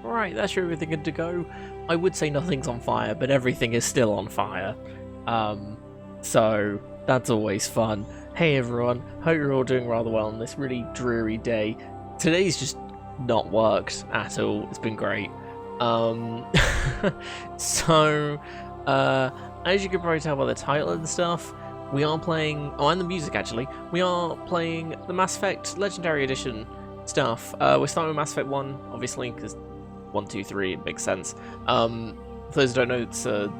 Right, that's everything good to go. I would say nothing's on fire, but everything is still on fire. So that's always fun. Hey everyone, hope you're all doing rather well on this really dreary day. Today's just not worked at all. It's been great. So, as you can probably tell by the title and stuff, we are playing, and the music actually, we are playing the Mass Effect Legendary Edition stuff. We're starting with Mass Effect 1, obviously, because 1, 2, 3, it makes sense. For those who don't know, it's a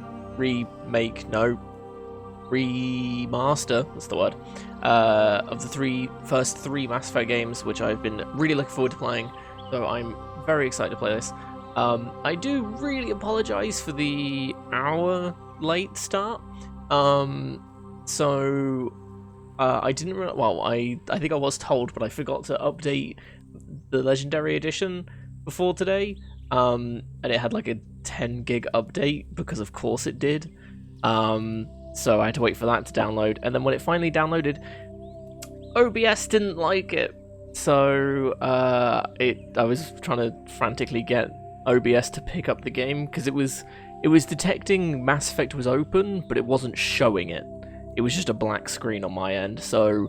remaster, that's the word, of the first three Mass Effect games, which I've been really looking forward to playing, so I'm very excited to play this. I do really apologise for the hour late start. I didn't really, well, I think I was told, but I forgot to update the Legendary Edition before today, and it had like a 10 gig update, because of course it did. So I had to wait for that to download, and then when it finally downloaded, OBS didn't like it. So I was trying to frantically get OBS to pick up the game, because it was detecting Mass Effect was open, but it wasn't showing it. It was just a black screen on my end, so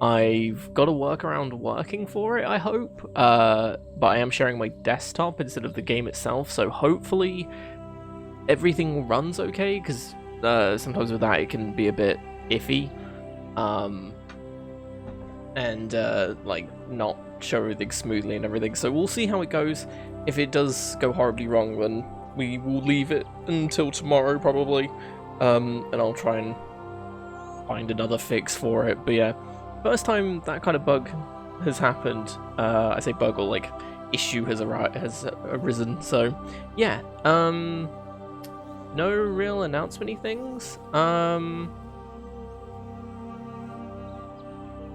I've got a workaround working for it, I hope. But I am sharing my desktop instead of the game itself, so hopefully everything runs okay, because sometimes with that it can be a bit iffy. And like not show everything smoothly and everything. So we'll see how it goes. If it does go horribly wrong, then we will leave it until tomorrow probably, and I'll try and find another fix for it. But yeah, first time that kind of bug has happened. I say bug, or like issue has arisen. So yeah, no real announcement-y things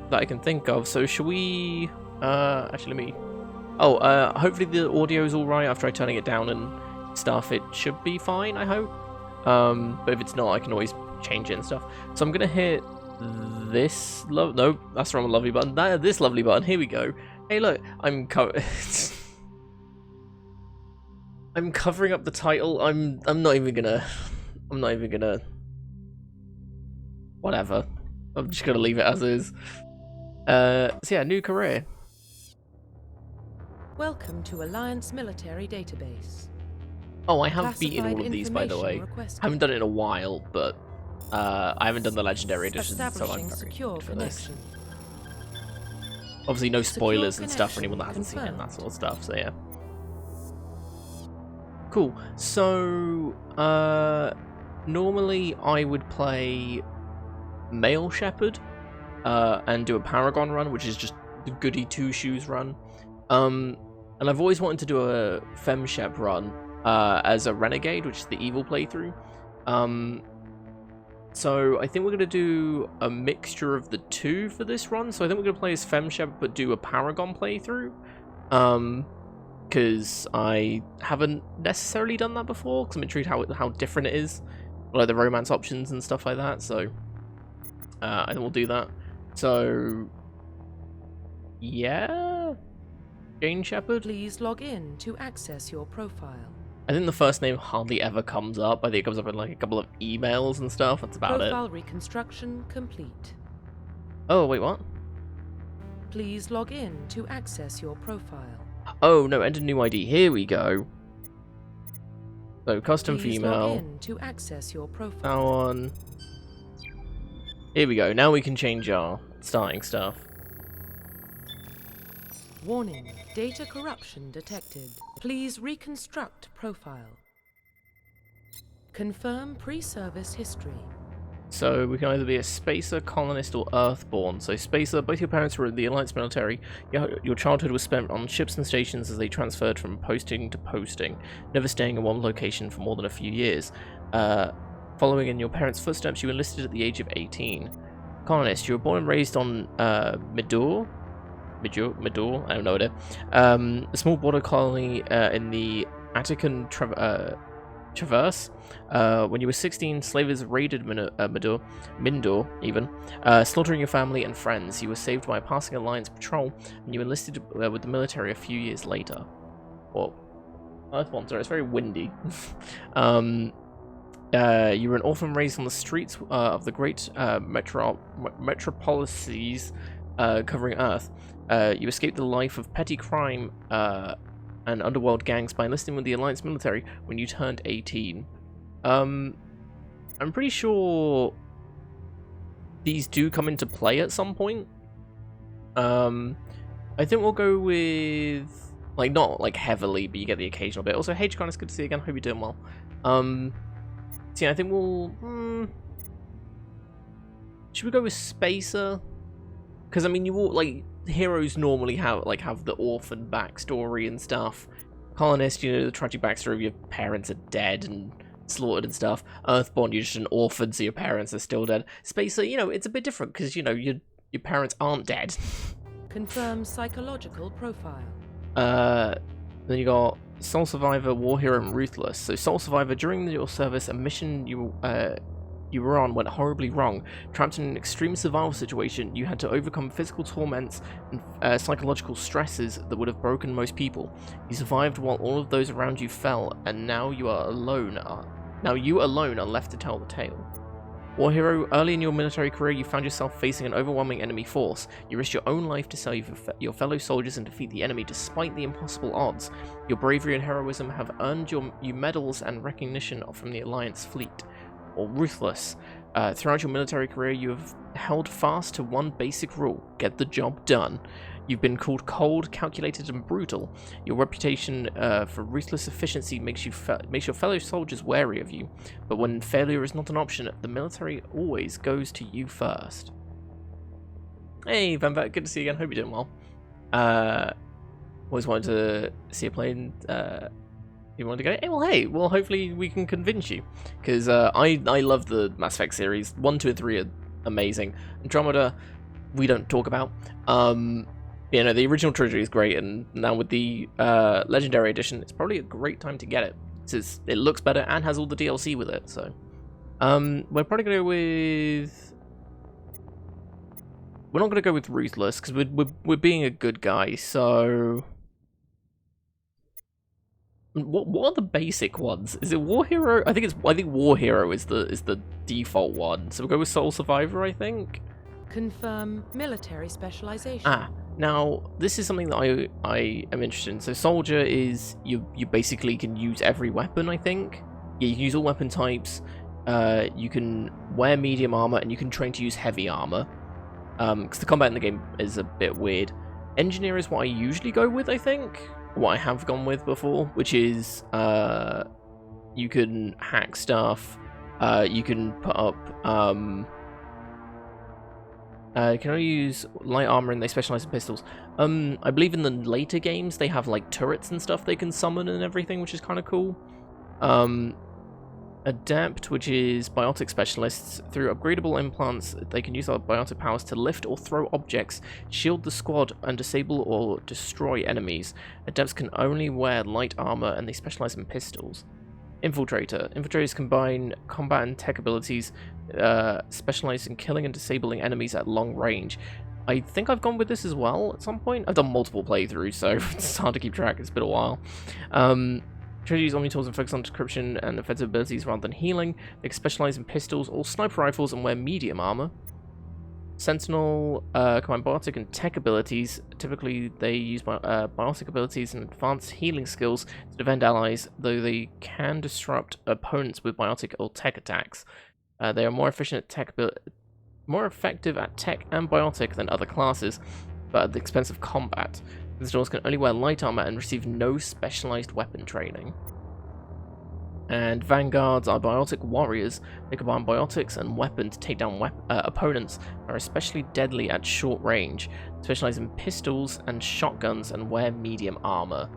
that I can think of. So should we actually, let me, hopefully the audio's alright after I turning it down and stuff. It should be fine, I hope. But if it's not, I can always change it and stuff. So I'm gonna hit this no, that's the wrong lovely button. This lovely button, here we go. Hey look, I'm covering up the title. I'm not even gonna whatever. I'm just gonna leave it as is. So yeah, new career. Welcome to Alliance Military Database. Oh, I have beaten all of these, by the way. I haven't done it in a while, but I haven't done the Legendary Edition, so I'm very excited for this. Obviously, no spoilers and stuff for anyone that hasn't seen it and that sort of stuff, so yeah. Cool. So, normally I would play Male Shepherd and do a Paragon run, which is just the Goody Two-Shoes run. And I've always wanted to do a FemShep run as a Renegade, which is the evil playthrough. So I think we're going to do a mixture of the two for this run. So I think we're going to play as FemShep, but do a Paragon playthrough. Because I haven't necessarily done that before, because I'm intrigued how different it is, like the romance options and stuff like that. So I think we'll do that. So yeah, Jane Shepherd. Please log in to access your profile. I think the first name hardly ever comes up. I think it comes up in like a couple of emails and stuff. That's about it. Profile reconstruction complete. Oh wait, what? Please log in to access your profile. Oh no, enter new ID. Here we go. So custom Please female. log in to access your profile. That one. Here we go. Now we can change our starting stuff. Warning, data corruption detected. Please reconstruct profile. Confirm pre-service history. So we can either be a spacer, colonist, or earthborn. So spacer, both your parents were in the Alliance military. Your childhood was spent on ships and stations as they transferred from posting to posting, never staying in one location for more than a few years. Following in your parents' footsteps, you enlisted at the age of 18. Colonist, you were born and raised on Midor, I don't know it. A small border colony in the Attican Traverse. When you were 16, slavers raided Mindor, even, slaughtering your family and friends. You were saved by a passing Alliance patrol, and you enlisted with the military a few years later. Well, Earthborn, sorry, it's very windy. You were an orphan raised on the streets of the great metropolises covering Earth. You escaped the life of petty crime and underworld gangs by enlisting with the Alliance military when you turned 18. I'm pretty sure these do come into play at some point. I think we'll go with, like, not like heavily, but you get the occasional bit. Also, hey, John, it's good to see you again. Hope you're doing well. So yeah, I think we'll. Should we go with Spacer? Because I mean, you all like heroes normally have the orphan backstory and stuff. Colonist, you know, the tragic backstory of your parents are dead and slaughtered and stuff. Earthborn, you're just an orphan, so your parents are still dead. Spacer, you know, it's a bit different because you know your parents aren't dead. Confirm psychological profile. Then you got Soul Survivor, War Hero, and Ruthless. So Soul Survivor, during your service, a mission you were on went horribly wrong. Trapped in an extreme survival situation, you had to overcome physical torments and psychological stresses that would have broken most people. You survived while all of those around you fell, and now you alone are left to tell the tale. War Hero, early in your military career, you found yourself facing an overwhelming enemy force. You risked your own life to save your fellow soldiers and defeat the enemy despite the impossible odds. Your bravery and heroism have earned you medals and recognition from the Alliance fleet. Or Ruthless. Throughout your military career, you have held fast to one basic rule: get the job done. You've been called cold, calculated, and brutal. Your reputation for ruthless efficiency makes your fellow soldiers wary of you. But when failure is not an option, the military always goes to you first. Hey, Van Vet, good to see you again. Hope you're doing well. Always wanted to see you playing. You want to go? Hey, well, hopefully we can convince you, because I love the Mass Effect series. 1, 2, and 3 are amazing. Andromeda, we don't talk about. You know, the original trilogy is great, and now with the Legendary Edition, it's probably a great time to get it. It looks better and has all the DLC with it. So, we're probably gonna go with. We're not gonna go with Ruthless because we're being a good guy. So. What are the basic ones? Is it War Hero? I think War Hero is the default one. So we'll go with Soul Survivor, I think. Confirm military specialization. Now this is something that I am interested in. So Soldier is you basically can use every weapon, I think. Yeah, you can use all weapon types. You can wear medium armor and you can train to use heavy armor. Because the combat in the game is a bit weird. Engineer is what I usually go with, I think. What I have gone with before, which is you can hack stuff, you can put up you can only use light armor and they specialize in pistols. I believe in the later games they have like turrets and stuff they can summon and everything, which is kind of cool. Adept, which is biotic specialists. Through upgradable implants, they can use their biotic powers to lift or throw objects, shield the squad, and disable or destroy enemies. Adepts can only wear light armor, and they specialize in pistols. Infiltrator. Infiltrators combine combat and tech abilities, specialize in killing and disabling enemies at long range. I think I've gone with this as well at some point. I've done multiple playthroughs, so it's hard to keep track. It's been a while. Try to use Omni tools and focus on description and offensive abilities rather than healing. They can specialize in pistols or sniper rifles and wear medium armor. Sentinel combine biotic and tech abilities. Typically, they use biotic abilities and advanced healing skills to defend allies, though they can disrupt opponents with biotic or tech attacks. They are more efficient at more effective at tech and biotic than other classes, but at the expense of combat. Sentinels can only wear light armor and receive no specialized weapon training. And Vanguards are biotic warriors. They combine biotics and weapons to take down opponents, are especially deadly at short range, specialize in pistols and shotguns, and wear medium armor.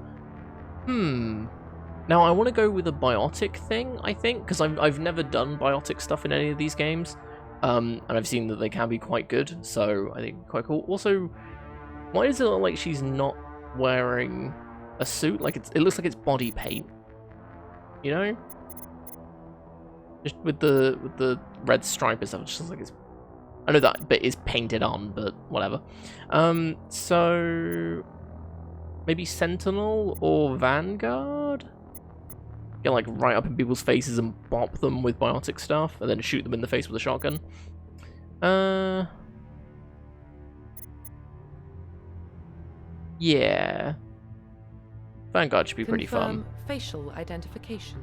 Now I want to go with a biotic thing, I think, because I've never done biotic stuff in any of these games, and I've seen that they can be quite good, so I think quite cool. Also, why does it look like she's not wearing a suit? Like it looks like it's body paint. You know? Just with the red stripe and stuff, it just looks like it's... I know that bit is painted on, but whatever. So... maybe Sentinel or Vanguard? get like right up in people's faces and bop them with biotic stuff, and then shoot them in the face with a shotgun. Yeah. Vanguard should be pretty fun. Facial identification.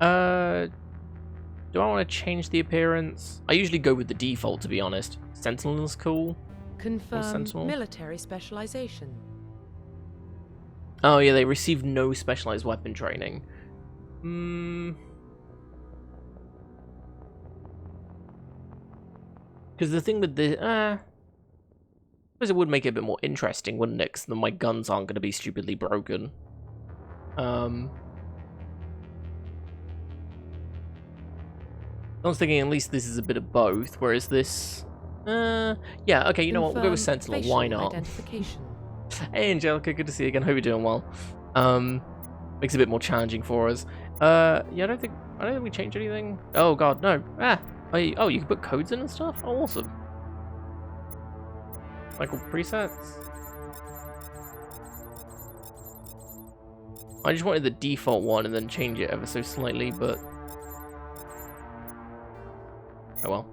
Do I want to change the appearance? I usually go with the default, to be honest. Sentinel is cool. Confirm Sentinel? military specialization. Oh yeah, they receive no specialized weapon training. Because the thing with the... I suppose it would make it a bit more interesting, wouldn't it? Because then my guns aren't going to be stupidly broken. I was thinking at least this is a bit of both, whereas this... yeah, okay, you know what, we'll go with Sentinel, why not? Hey Angelica, good to see you again, hope you're doing well. Makes it a bit more challenging for us. Yeah, I don't think we changed anything. Oh god, no. Oh, you can put codes in and stuff? Oh, awesome. Like all presets? I just wanted the default one and then change it ever so slightly, but... oh well.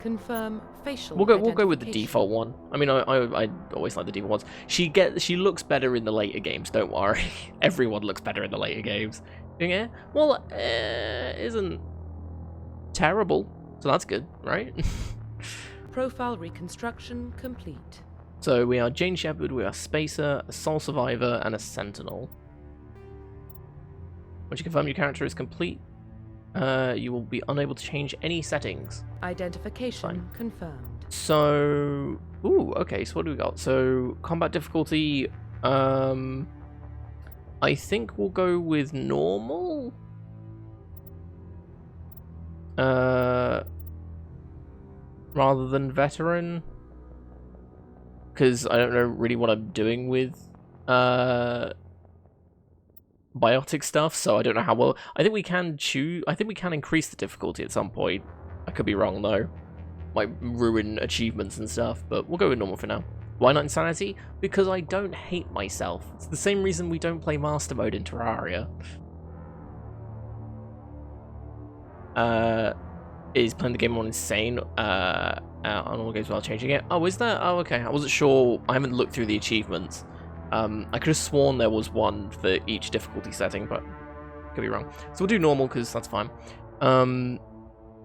Confirm facial We'll go with the default one. I mean, I always like the default ones. She looks better in the later games. Don't worry, everyone looks better in the later games. Yeah, well, isn't terrible, so that's good, right? Profile reconstruction complete. So we are Jane Shepard, we are Spacer, a Soul Survivor, and a Sentinel. Once you confirm your character is complete, you will be unable to change any settings. Identification confirmed. So, ooh, okay, so what do we got? So, combat difficulty, I think we'll go with normal? Rather than veteran? Because I don't know really what I'm doing with, biotic stuff, so I don't know how well. I think we can increase the difficulty at some point. I could be wrong though. Might ruin achievements and stuff, but we'll go with normal for now. Why not insanity? Because I don't hate myself. It's the same reason we don't play master mode in Terraria. Is playing the game on insane on all games while changing it. Oh, is that? Oh, okay. I wasn't sure. I haven't looked through the achievements. I could have sworn there was one for each difficulty setting, but could be wrong. So we'll do normal because that's fine.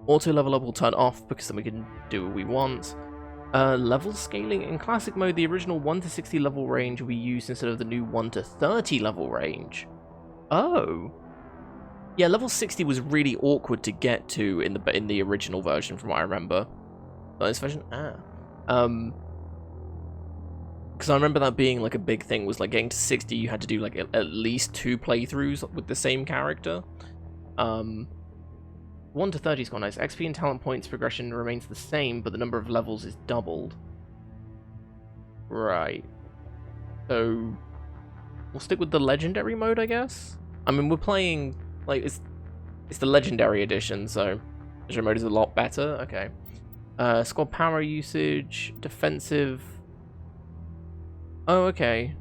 Auto level up will turn off because then we can do what we want. Level scaling in classic mode, the original 1 to 60 level range will be used instead of the new 1 to 30 level range. Oh. Yeah, level 60 was really awkward to get to in the original version, from what I remember. Not this version? Because I remember that being like a big thing, was like getting to 60, you had to do like at least 2 playthroughs with the same character. 1 to 30 is quite nice. XP and talent points progression remains the same, but the number of levels is doubled. Right. So we'll stick with the legendary mode, I guess. I mean, we're playing like it's the legendary edition, so legendary mode is a lot better. Okay. Squad power usage, defensive. Oh, okay.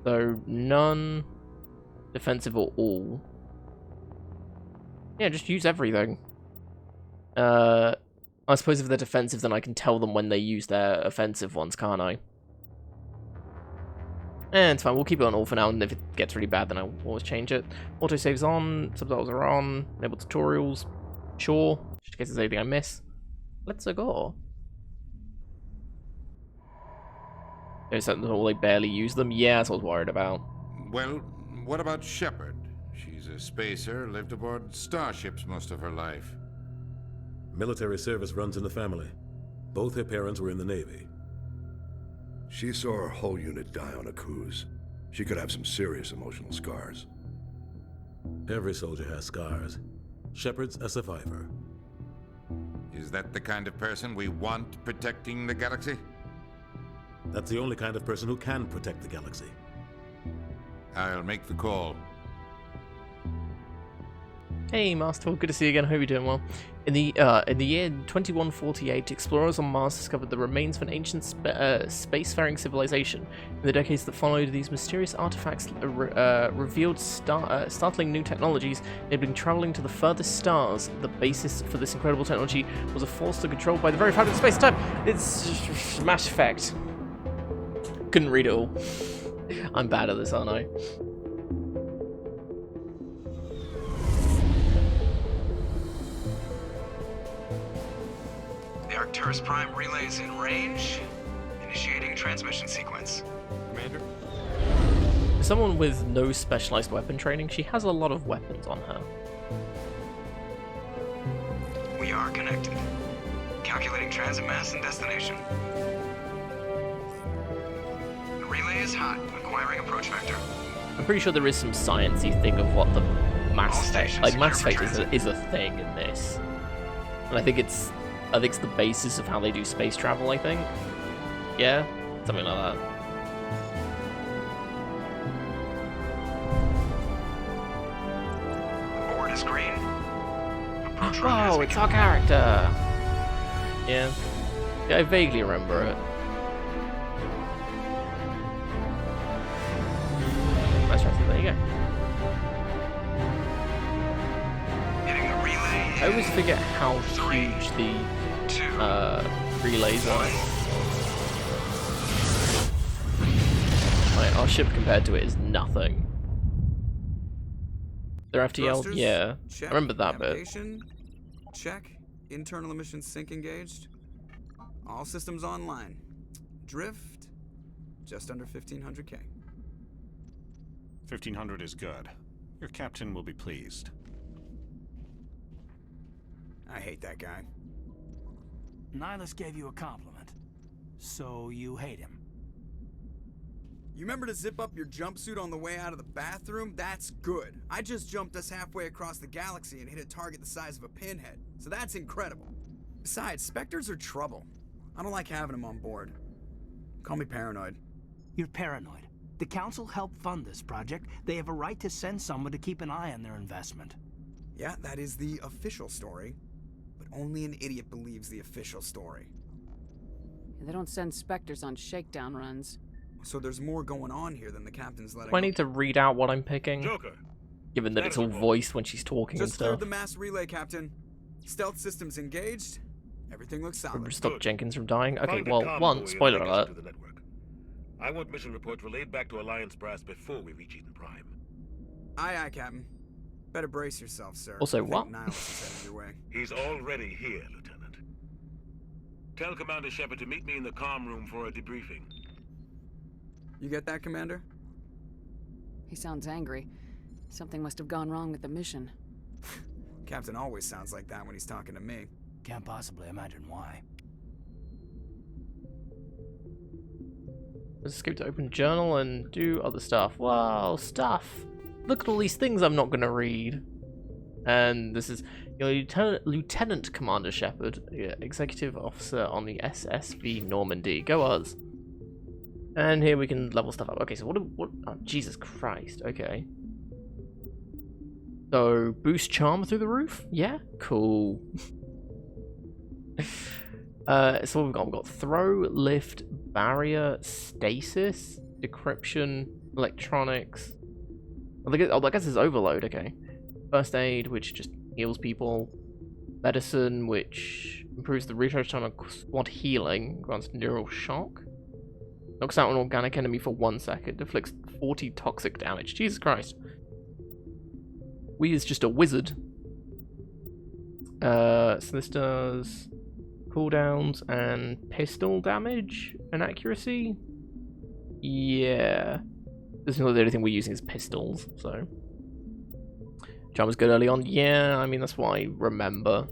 So none, defensive, or all. Yeah, just use everything. I suppose if they're defensive, then I can tell them when they use their offensive ones, can't I? And it's fine, we'll keep it on all for now, and if it gets really bad, then I'll always change it. Autosave's on, subtitles are on, enable tutorials, sure, just in case there's anything I miss. Let's go. Is that they barely use them? Yeah, that's what I was worried about. Well, what about Shepard? She's a spacer, lived aboard starships most of her life. Military service runs in the family. Both her parents were in the Navy. She saw her whole unit die on a cruise. She could have some serious emotional scars. Every soldier has scars. Shepard's a survivor. Is that the kind of person we want protecting the galaxy? That's the only kind of person who can protect the galaxy. I'll make the call. Hey, Master, good to see you again. Hope you're doing well. In the year 2148, explorers on Mars discovered the remains of an ancient spacefaring civilization. In the decades that followed, these mysterious artifacts revealed startling new technologies, enabling traveling to the furthest stars. The basis for this incredible technology was a force controlled by the very fabric of space-time. It's Mass Effect. Couldn't read it all. I'm bad at this, aren't I? Arcturus Prime relays in range. Initiating transmission sequence. Commander? Someone with no specialized weapon training, she has a lot of weapons on her. We are connected. Calculating transit mass and destination. The relay is hot. Acquiring approach vector. I'm pretty sure there is some sciencey thing of what the All mass effect, stations like secure mass for effect is a thing in this, and I think it's the basis of how they do space travel. I think, yeah, something like that. The board is green. Approach run has Oh, it's our character. Yeah, I vaguely remember it. Nice try. There you go. Hitting the relay. I always forget how huge the relays are. Right, our ship compared to it is nothing. Their FTL, Thrusters? yeah, Check. I remember that bit. Navigation? Check. Internal emissions sync engaged. All systems online. Drift? Just under 1500K. 1500 is good. Your captain will be pleased. I hate that guy. Nihilus gave you a compliment, so you hate him. You remember to zip up your jumpsuit on the way out of the bathroom? That's good. I just jumped us halfway across the galaxy and hit a target the size of a pinhead, so that's incredible. Besides, Spectres are trouble. I don't like having them on board. Call me paranoid. You're paranoid. The Council helped fund this project. They have a right to send someone to keep an eye on their investment. Yeah, that is the official story. But only an idiot believes the official story. They don't send Spectres on shakedown runs. So there's more going on here than the captain's letting Do I need to read out what I'm picking? Joker. Given that it's all voiced when she's talking and Just cleared stuff. the mass relay, Captain. Stealth systems engaged. Everything looks solid. Stop Jenkins from dying. Okay, Find a well, comm one, buoy and spoiler link us alert. to the network. I want mission reports relayed back to Alliance brass before we reach Eden Prime. Aye, aye, Captain. Better brace yourself, sir. Also, I think what? Nihilus is headed your way. He's already here, Lieutenant. Tell Commander Shepard to meet me in the comm room for a debriefing. You get that, Commander? He sounds angry. Something must have gone wrong with the mission. Captain always sounds like that when he's talking to me. Can't possibly imagine why. Let's escape to open journal and do other stuff. Wow, stuff! Look at all these things I'm not going to read. And this is your Lieutenant Commander Shepard, Executive Officer on the SSV Normandy. Go us! And here we can level stuff up. Okay, so what oh, Jesus Christ, okay. So, boost charm through the roof? Yeah? Cool. So what we've got? We've got throw, lift, barrier, stasis, decryption, electronics. Oh, I guess it's overload, okay. First aid, which just heals people. Medicine, which improves the recharge time on squad healing, grants neural shock. Knocks out an organic enemy for 1 second, inflicts 40 toxic damage. Jesus Christ. We is just a wizard. So this does cooldowns and pistol damage and accuracy. Yeah. This is not the only thing we're using is pistols, so. Charm was good early on. Yeah, I mean, that's what I remember.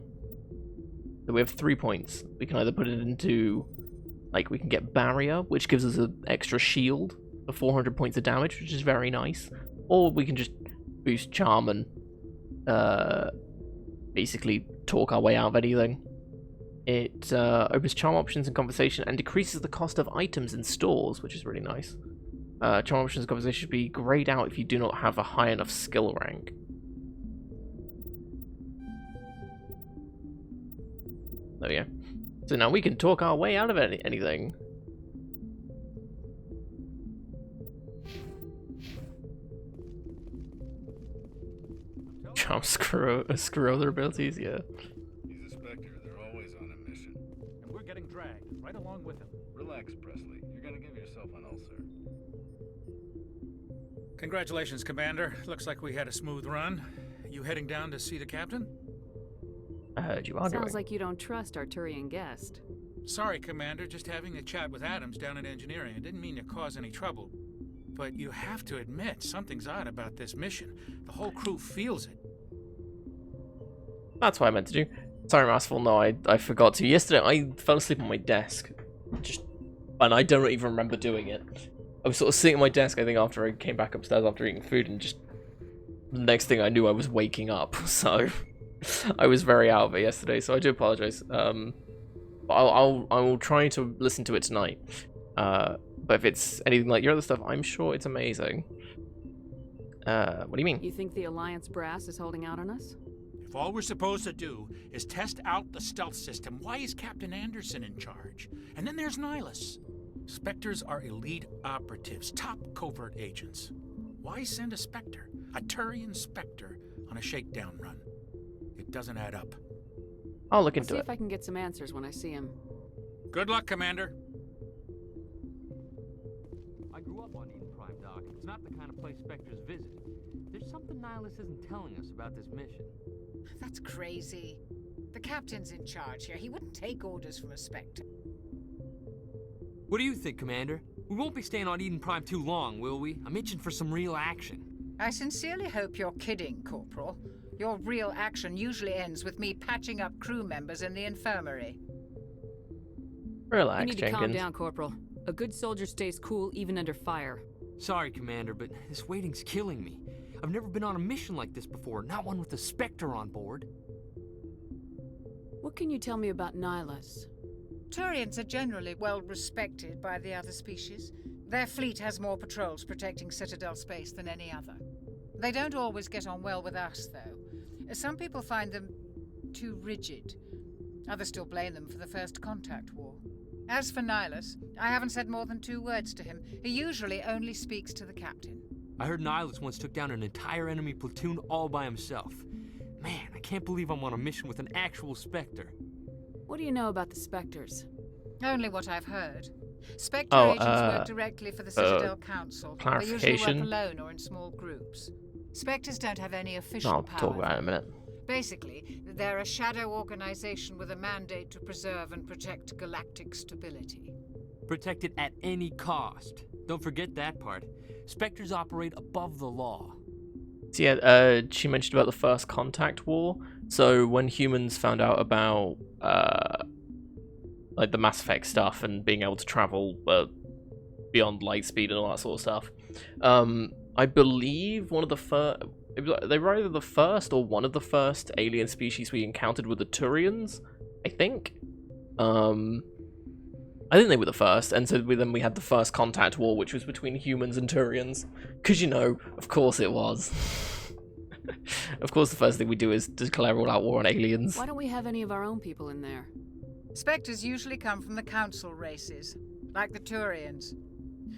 So we have 3 points. We can either put it into, like, we can get barrier, which gives us an extra shield for 400 points of damage, which is very nice. Or we can just boost charm and basically talk our way out of anything. It opens charm options and conversation and decreases the cost of items in stores, which is really nice. Charm options and conversation should be grayed out if you do not have a high enough skill rank. There we go. So now we can talk our way out of anything. Screw other abilities, yeah. He's a Spectre. They're always on a mission. And we're getting dragged right along with him. Relax, Presley. You're gonna give yourself an ulcer. Congratulations, Commander. Looks like we had a smooth run. You heading down to see the captain? I heard you arguing. Sounds like you don't trust our Turian guest. Sorry, Commander. Just having a chat with Adams down at engineering. I didn't mean to cause any trouble. But you have to admit, something's odd about this mission. The whole crew feels it. That's what I meant to do. Sorry, Masterful. No, I forgot to. Yesterday, I fell asleep on my desk. And I don't even remember doing it. I was sort of sitting at my desk, I think, after I came back upstairs after eating food, and just the next thing I knew, I was waking up. So I was very out of it yesterday. So I do apologize. But I will try to listen to it tonight. But if it's anything like your other stuff, I'm sure it's amazing. What do you mean? You think the Alliance brass is holding out on us? If all we're supposed to do is test out the stealth system, why is Captain Anderson in charge? And then there's Nihilus. Spectres are elite operatives, top covert agents. Why send a Spectre, a Turian Spectre, on a shakedown run? It doesn't add up. I'll look into See it. if I can get some answers when I see him. Good luck, Commander. I grew up on Eden Prime, Doc. It's not the kind of place Spectres visit. There's something Nihilus isn't telling us about this mission. That's crazy. The captain's in charge here. He wouldn't take orders from a Spectre. What do you think, Commander? We won't be staying on Eden Prime too long, will we? I'm itching for some real action. I sincerely hope you're kidding, Corporal. Your real action usually ends with me patching up crew members in the infirmary. Relax, You need to Jenkins. calm down, Corporal. A good soldier stays cool even under fire. Sorry, Commander, but this waiting's killing me. I've never been on a mission like this before, not one with a Spectre on board. What can you tell me about Nihilus? Turians are generally well respected by the other species. Their fleet has more patrols protecting Citadel space than any other. They don't always get on well with us, though. Some people find them too rigid. Others still blame them for the First Contact War. As for Nihilus, I haven't said more than 2 words to him. He usually only speaks to the captain. I heard Nihilus once took down an entire enemy platoon all by himself. Man, I can't believe I'm on a mission with an actual Spectre. What do you know about the Spectres? Only what I've heard. Spectre agents work directly for the Citadel Council. They usually work alone or in small groups. Spectres don't have any official I'll power. talk about it in a minute. Basically, they're a shadow organization with a mandate to preserve and protect galactic stability. Protect it at any cost. Don't forget that part. Spectres operate above the law. So yeah, she mentioned about the First Contact War. So when humans found out about like the Mass Effect stuff and being able to travel beyond light speed and all that sort of stuff, I believe one of the first, they were either the first or one of the first alien species we encountered were the Turians, I think. I think they were the first, and so then we had the First Contact War, which was between humans and Turians. Because, you know, of course it was. Of course the first thing we do is declare all-out war on aliens. Why don't we have any of our own people in there? Spectres usually come from the Council races, like the Turians.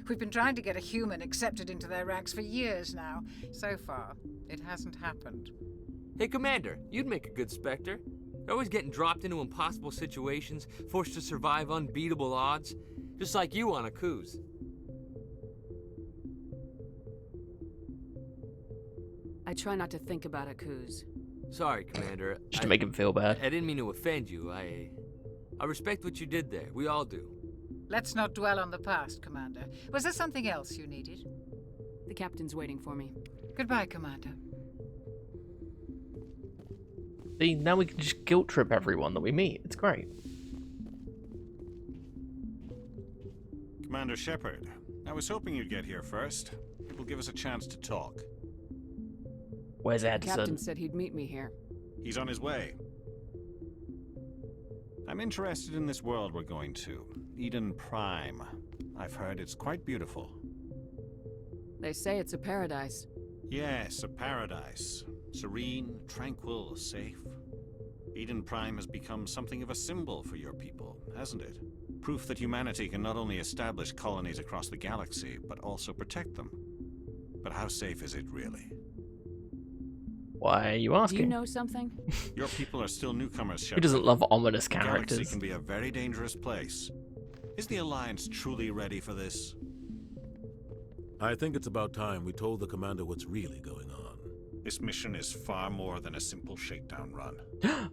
We've been trying to get a human accepted into their ranks for years now. So far, it hasn't happened. Hey, Commander, you'd make a good Spectre. They're always getting dropped into impossible situations, forced to survive unbeatable odds, just like you on a cruise. I try not to think about Akuz. Sorry, Commander. Just to make him feel bad. I didn't mean to offend you. I respect what you did there. We all do. Let's not dwell on the past, Commander. Was there something else you needed? The captain's waiting for me. Goodbye, Commander. See, now we can just guilt trip everyone that we meet. It's great. Commander Shepard, I was hoping you'd get here first. It will give us a chance to talk. Where's The Edson? captain said he'd meet me here. He's on his way. I'm interested in this world we're going to, Eden Prime. I've heard it's quite beautiful. They say it's a paradise. Yes, a paradise. Serene, tranquil, safe. Eden Prime has become something of a symbol for your people, hasn't it? Proof that humanity can not only establish colonies across the galaxy, but also protect them. But how safe is it really? Why are you asking? Do you know something? Your people are still newcomers, Shepard. Who doesn't love ominous The galaxy characters? can be a very dangerous place. Is the Alliance truly ready for this? I think it's about time we told the commander what's really going on. This mission is far more than a simple shakedown run.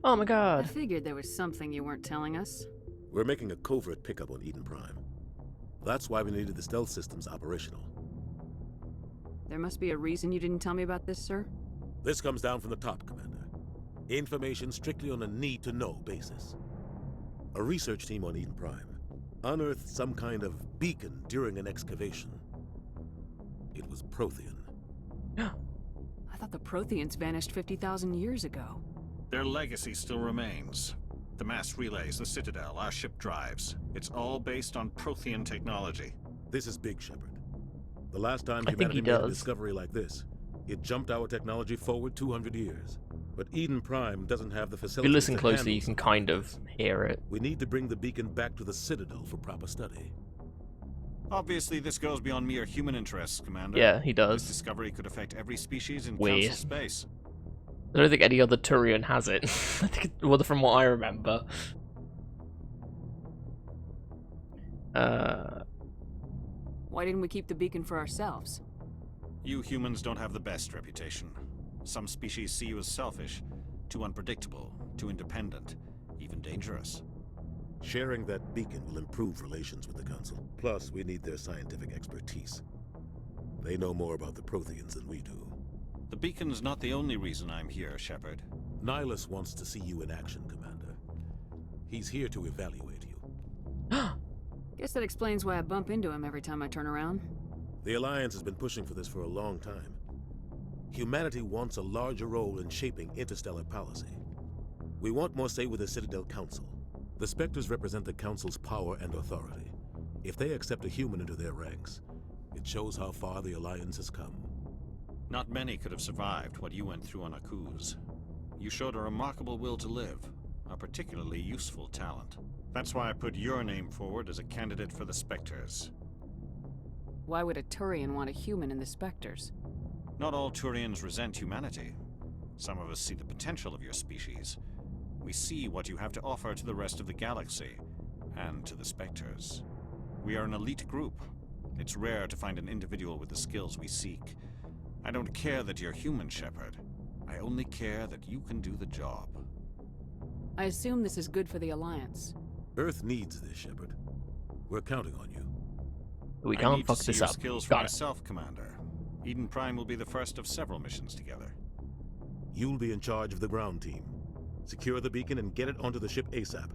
Oh my I god. figured there was something you weren't telling us. We're making a covert pickup on Eden Prime. That's why we needed the stealth systems operational. There must be a reason you didn't tell me about this, sir? This comes down from the top, Commander. Information strictly on a need-to-know basis. A research team on Eden Prime unearthed some kind of beacon during an excavation. It was Prothean. I thought the Protheans vanished 50,000 years ago. Their legacy still remains. The mass relays, the Citadel, our ship drives. It's all based on Prothean technology. This is big, Shepard. The last time I think humanity he made a does. discovery like this, it jumped our technology forward 200 years. But Eden Prime doesn't have the If facilities you listen to closely, you handle can kind of hear it. We need to bring the beacon back to the Citadel for proper study. Obviously, this goes beyond mere human interests, Commander. Yeah, he does. This discovery could affect every species in Weird. Council space. I don't think any other Turian has it. I think, well, from what I remember. Why didn't we keep the beacon for ourselves? You humans don't have the best reputation. Some species see you as selfish, too unpredictable, too independent, even dangerous. Sharing that beacon will improve relations with the Council. Plus, we need their scientific expertise. They know more about the Protheans than we do. The beacon's not the only reason I'm here, Shepard. Nihilus wants to see you in action, Commander. He's here to evaluate you. Guess that explains why I bump into him every time I turn around. The Alliance has been pushing for this for a long time. Humanity wants a larger role in shaping interstellar policy. We want more say with the Citadel Council. The Spectres represent the Council's power and authority. If they accept a human into their ranks, it shows how far the Alliance has come. Not many could have survived what you went through on Akuz. You showed a remarkable will to live, a particularly useful talent. That's why I put your name forward as a candidate for the Spectres. Why would a Turian want a human in the Spectres? Not all Turians resent humanity. Some of us see the potential of your species. We see what you have to offer to the rest of the galaxy, and to the Spectres. We are an elite group. It's rare to find an individual with the skills we seek. I don't care that you're human, Shepard. I only care that you can do the job. I assume this is good for the Alliance. Earth needs this, Shepard. We're counting on you. We I can't need fuck to see this your up. skills for Got it. myself, Commander. Eden Prime will be the first of several missions together. You'll be in charge of the ground team. Secure the beacon and get it onto the ship ASAP.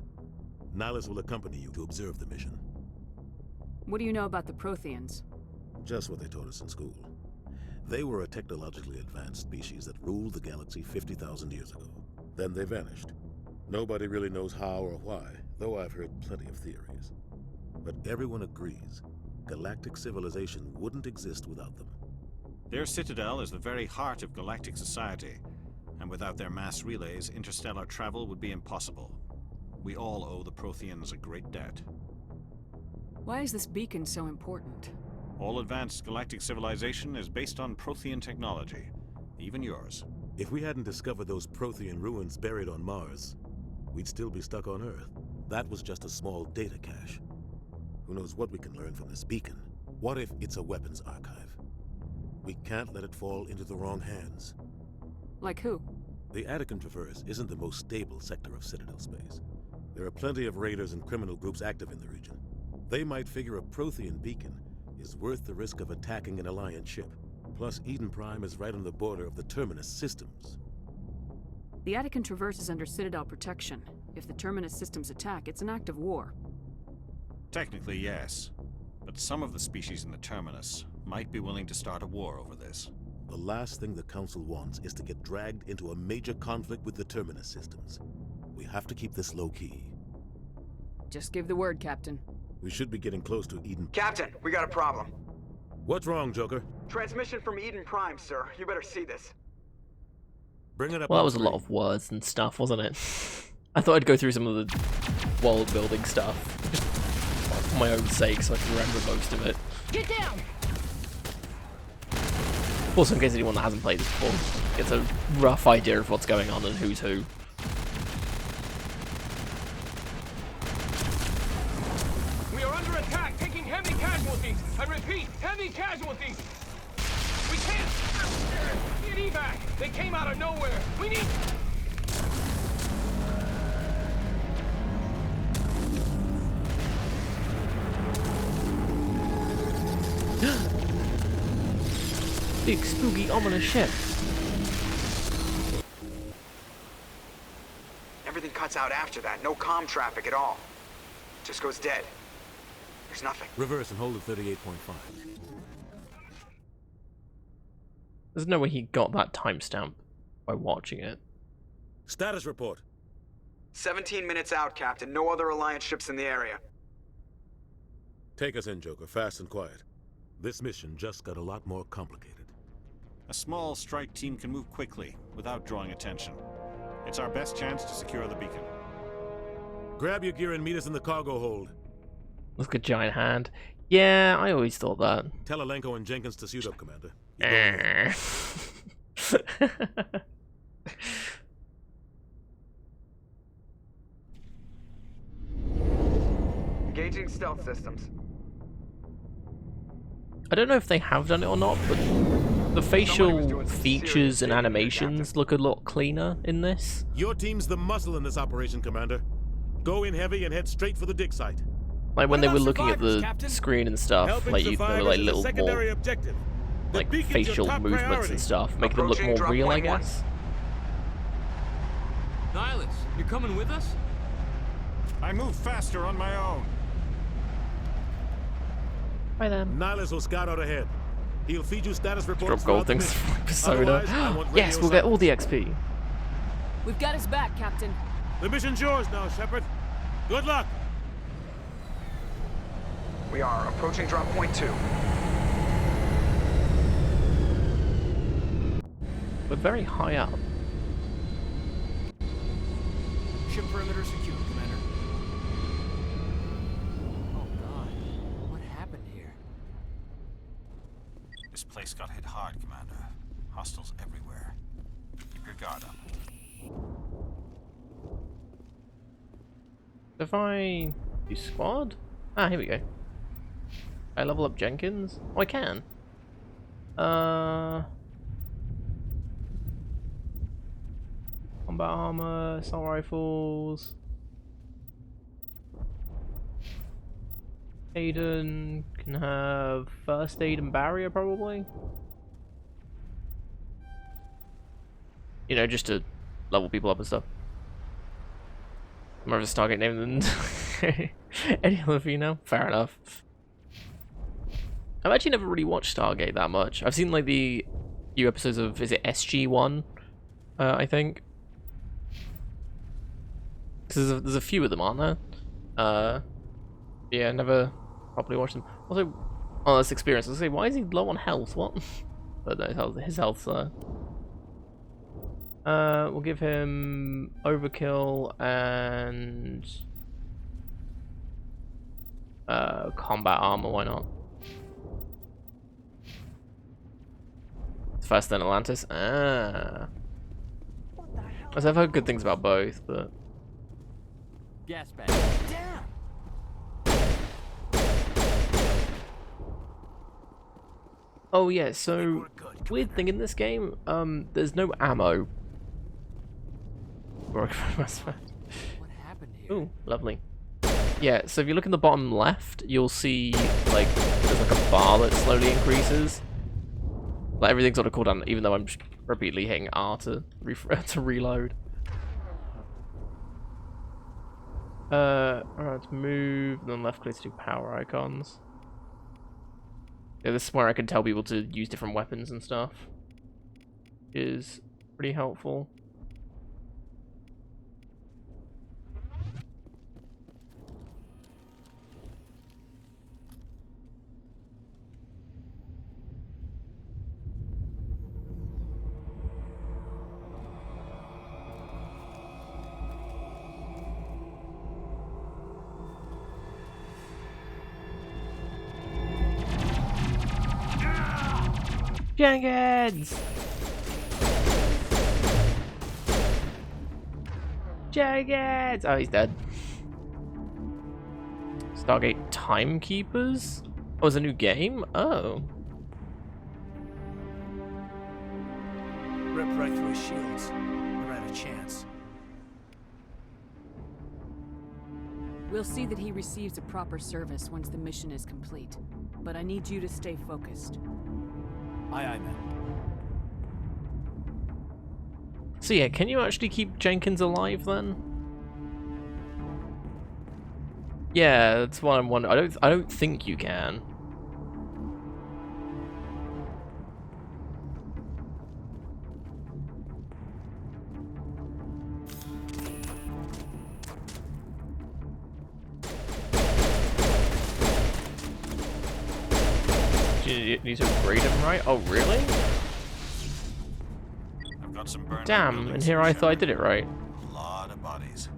Nihilus will accompany you to observe the mission. What do you know about the Protheans? Just what they taught us in school. They were a technologically advanced species that ruled the galaxy 50,000 years ago. Then they vanished. Nobody really knows how or why, though I've heard plenty of theories. But everyone agrees, galactic civilization wouldn't exist without them. Their citadel is the very heart of galactic society, and without their mass relays, interstellar travel would be impossible. We all owe the Protheans a great debt. Why is this beacon so important? All advanced galactic civilization is based on Prothean technology, even yours. If we hadn't discovered those Prothean ruins buried on Mars, we'd still be stuck on Earth. That was just a small data cache. Who knows what we can learn from this beacon? What if it's a weapons archive? We can't let it fall into the wrong hands. Like who? The Attican Traverse isn't the most stable sector of Citadel space. There are plenty of raiders and criminal groups active in the region. They might figure a Prothean beacon is worth the risk of attacking an Alliance ship. Plus, Eden Prime is right on the border of the Terminus systems. The Attican Traverse is under Citadel protection. If the Terminus systems attack, it's an act of war. Technically, yes. But some of the species in the Terminus might be willing to start a war over this. The last thing the Council wants is to get dragged into a major conflict with the Terminus systems. We have to keep this low-key. Just give the word, Captain. We should be getting close to Eden. Captain, we got a problem. What's wrong, Joker? Transmission from Eden Prime, sir. You better see this. Bring it up. Well, that on was a lot screen. of words and stuff, wasn't it? I thought I'd go through some of the world building stuff, just for my own sake, so I can remember most of it. Get down! Also, in case anyone that hasn't played this before gets a rough idea of what's going on and who's who. We are under attack, taking heavy casualties. I repeat, heavy casualties. We can't get evac. They came out of nowhere. We need. Big, spooky, ominous ship. Everything cuts out after that. No comm traffic at all. Just goes dead. There's nothing. Reverse and hold at 38.5. There's no way he got that timestamp by watching it. Status report. 17 minutes out, Captain. No other Alliance ships in the area. Take us in, Joker, fast and quiet. This mission just got a lot more complicated. A small strike team can move quickly, without drawing attention. It's our best chance to secure the beacon. Grab your gear and meet us in the cargo hold. Look at giant hand. Yeah, I always thought that. Tell Alenko and Jenkins to suit up, Commander. Engaging stealth systems. I don't know if they have done it or not, but the facial features and animations look a lot cleaner in this. Your team's the muscle in this operation, Commander. Go in heavy and head straight for the dig site. Like when they were looking at the screen and stuff, like there were like little more like facial movements and stuff, making them look more real, I guess. Nihilus, you coming with us? I move faster on my own. Hi there. Nihilus will scout out ahead. He'll feed you status reports. Drop gold things from Persona. Yes, we'll get all the XP. We've got his back, Captain. The mission's yours now, Shepard. Good luck. We are approaching drop point 2. We're very high up. Ship perimeter secure, Commander. Oh God, what happened here? This place got hit hard, Commander. Hostiles everywhere. Keep your guard up. If I do squad? Ah, here we go. I level up Jenkins? Oh, I can. Combat armor, assault rifles. Aiden can have first aid and barrier, probably. You know, just to level people up and stuff. More of a Stargate name than any other female. Fair enough. I've actually never really watched Stargate that much. I've seen like the few episodes of, is it SG-1? I think. Because there's a few of them, aren't there? Yeah, never properly watched them. Also, oh, that's experience. I was gonna say, why is he low on health? What? But no, his health's we'll give him overkill and combat armor. Why not? It's faster than Atlantis. Ah. I've heard good things about both, but Gas bag. Down! oh yeah. So weird thing in this game, there's no ammo. What happened here? Ooh, lovely. Yeah, so if you look in the bottom left, you'll see like there's like a bar that slowly increases. Like everything's on a cooldown, even though I'm just repeatedly hitting R to reload. Alright, move, and then left click to do power icons. Yeah, this is where I can tell people to use different weapons and stuff. Is pretty helpful. Jenkins! Jenkins! Oh, he's dead. Stargate Timekeepers? Oh, it's a new game? Oh. Ripped right through his shields. Never had a chance. We'll see that he receives a proper service once the mission is complete. But I need you to stay focused. Aye, aye, man. So yeah, can you actually keep Jenkins alive then? Yeah, that's what I'm wondering. I don't think you can. You need to upgrade him, right? Oh, really? I've got some burned Damn, and here I thought I did it right. A lot of bodies.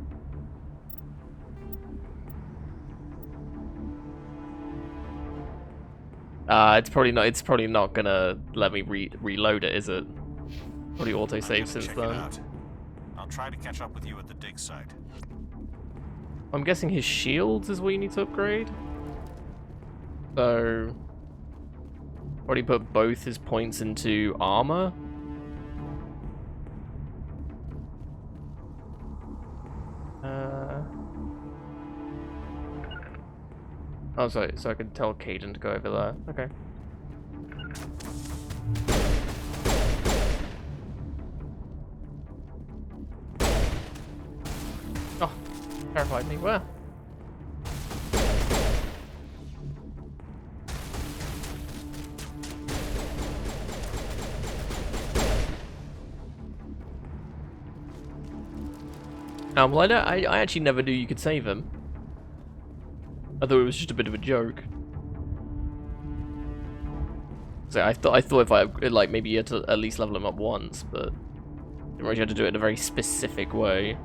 It's probably not gonna let me reload it, is it? Probably autosave since Check then. it out. I'll try to catch up with you at the dig site. I'm guessing his shields is what you need to upgrade. So probably put both his points into armor. Oh, sorry, so I could tell Caden to go over there. Okay. Oh, terrified me. Where? Well, I actually never knew you could save him. I thought it was just a bit of a joke. So I thought if I like maybe you had to at least level him up once, but didn't realize you had to do it in a very specific way.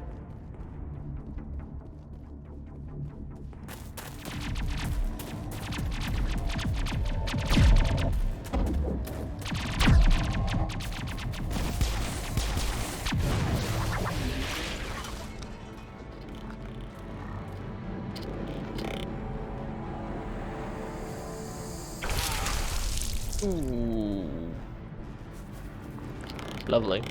Ooh. Lovely.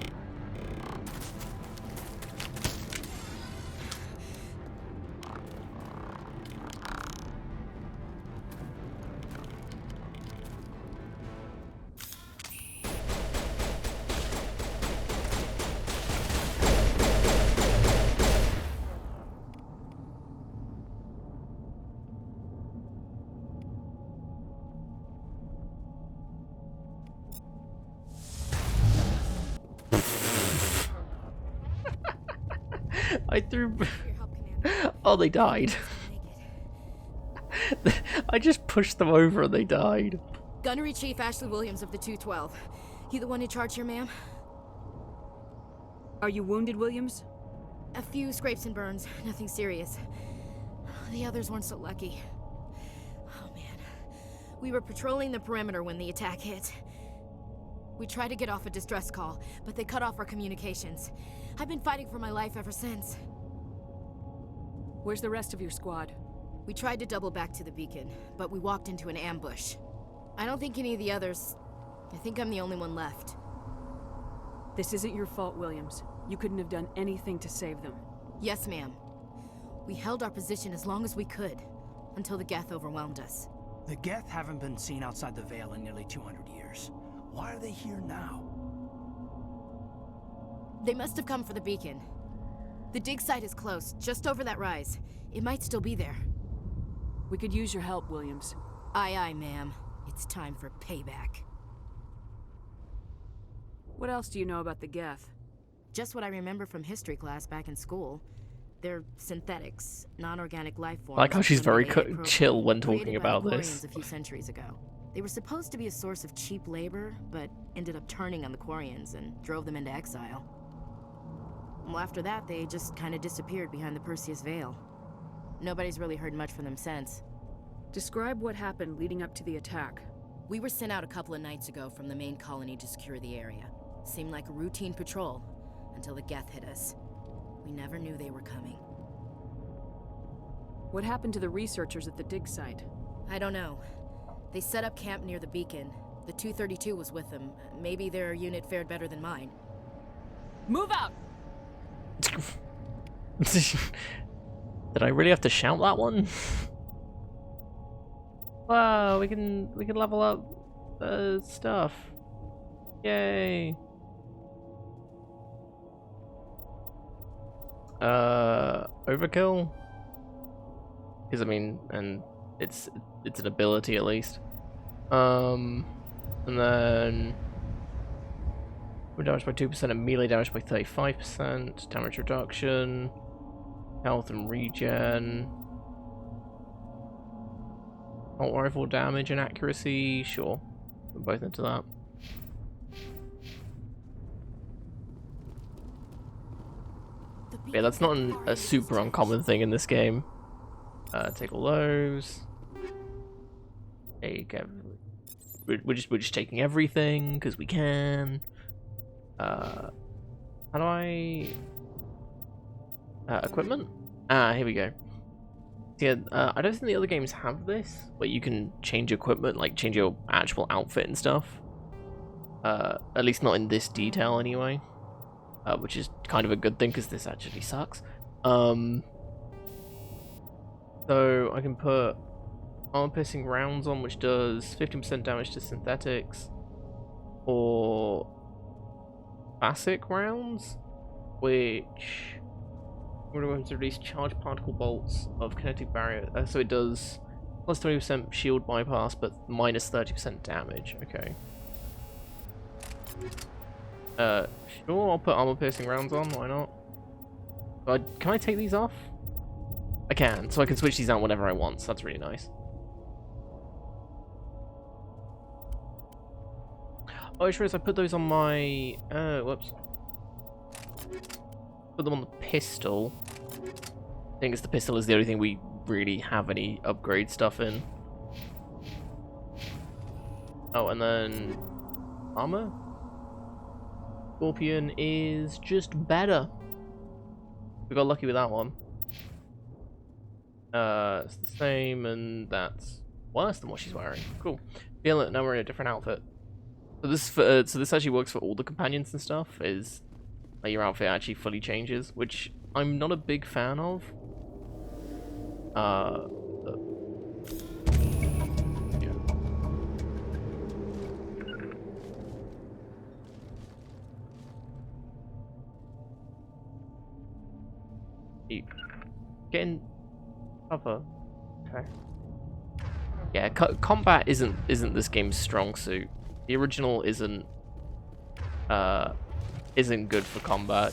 I threw... Oh, they died. I just pushed them over and they died. Gunnery Chief Ashley Williams of the 212. You the one in charge here, ma'am? Are you wounded, Williams? A few scrapes and burns, nothing serious. The others weren't so lucky. Oh man. We were patrolling the perimeter when the attack hit. We tried to get off a distress call, but they cut off our communications. I've been fighting for my life ever since. Where's the rest of your squad? We tried to double back to the beacon, but we walked into an ambush. I don't think any of the others... I think I'm the only one left. This isn't your fault, Williams. You couldn't have done anything to save them. Yes, ma'am. We held our position as long as we could, until the Geth overwhelmed us. The Geth haven't been seen outside the Veil in nearly 200 years. Why are they here now? They must have come for the beacon. The dig site is close, just over that rise. It might still be there. We could use your help, Williams. Aye, aye, ma'am. It's time for payback. What else do you know about the Geth? Just what I remember from history class back in school. They're synthetics, non-organic life forms. I like how she's very chill when talking about this. this. A few centuries ago. They were supposed to be a source of cheap labor, but ended up turning on the Quarians and drove them into exile. Well, after that, they just kind of disappeared behind the Perseus Veil. Nobody's really heard much from them since. Describe what happened leading up to the attack. We were sent out a couple of nights ago from the main colony to secure the area. Seemed like a routine patrol, until the Geth hit us. We never knew they were coming. What happened to the researchers at the dig site? I don't know. They set up camp near the beacon. The 232 was with them. Maybe their unit fared better than mine. Move out! Did I really have to shout that one? Wow, we can level up stuff. Yay! Overkill? Because I mean, and it's an ability at least. And then we're damaged by 2% and melee damage by 35%. Damage reduction, health and regen. Assault rifle damage and accuracy, sure. We're both into that. Yeah, that's not a super uncommon thing in this game. Take all those. Take we're just taking everything because we can. How do I equipment? Here we go. Yeah, I don't think the other games have this, where you can change equipment, like change your actual outfit and stuff. At least not in this detail, anyway. Which is kind of a good thing, because this actually sucks. So I can put armor-piercing rounds on, which does 15% damage to synthetics, or basic rounds, which we're going to release charged particle bolts of kinetic barrier. So it does plus 20% shield bypass, but minus 30% damage. Okay. Sure, I'll put armor-piercing rounds on. Why not? But can I take these off? I can, so I can switch these out whenever I want. So that's really nice. Oh, sure is. I put those on my. Whoops. Put them on the pistol. I think it's the pistol is the only thing we really have any upgrade stuff in. Oh, and then armor. Scorpion is just better. We got lucky with that one. It's the same, and that's worse than what she's wearing. Cool. Feel it. Now we're in a different outfit. So this so this actually works for all the companions and stuff. Is like your outfit actually fully changes, which I'm not a big fan of. Yeah. Getting cover. Okay. Yeah, combat isn't this game's strong suit. The original isn't good for combat,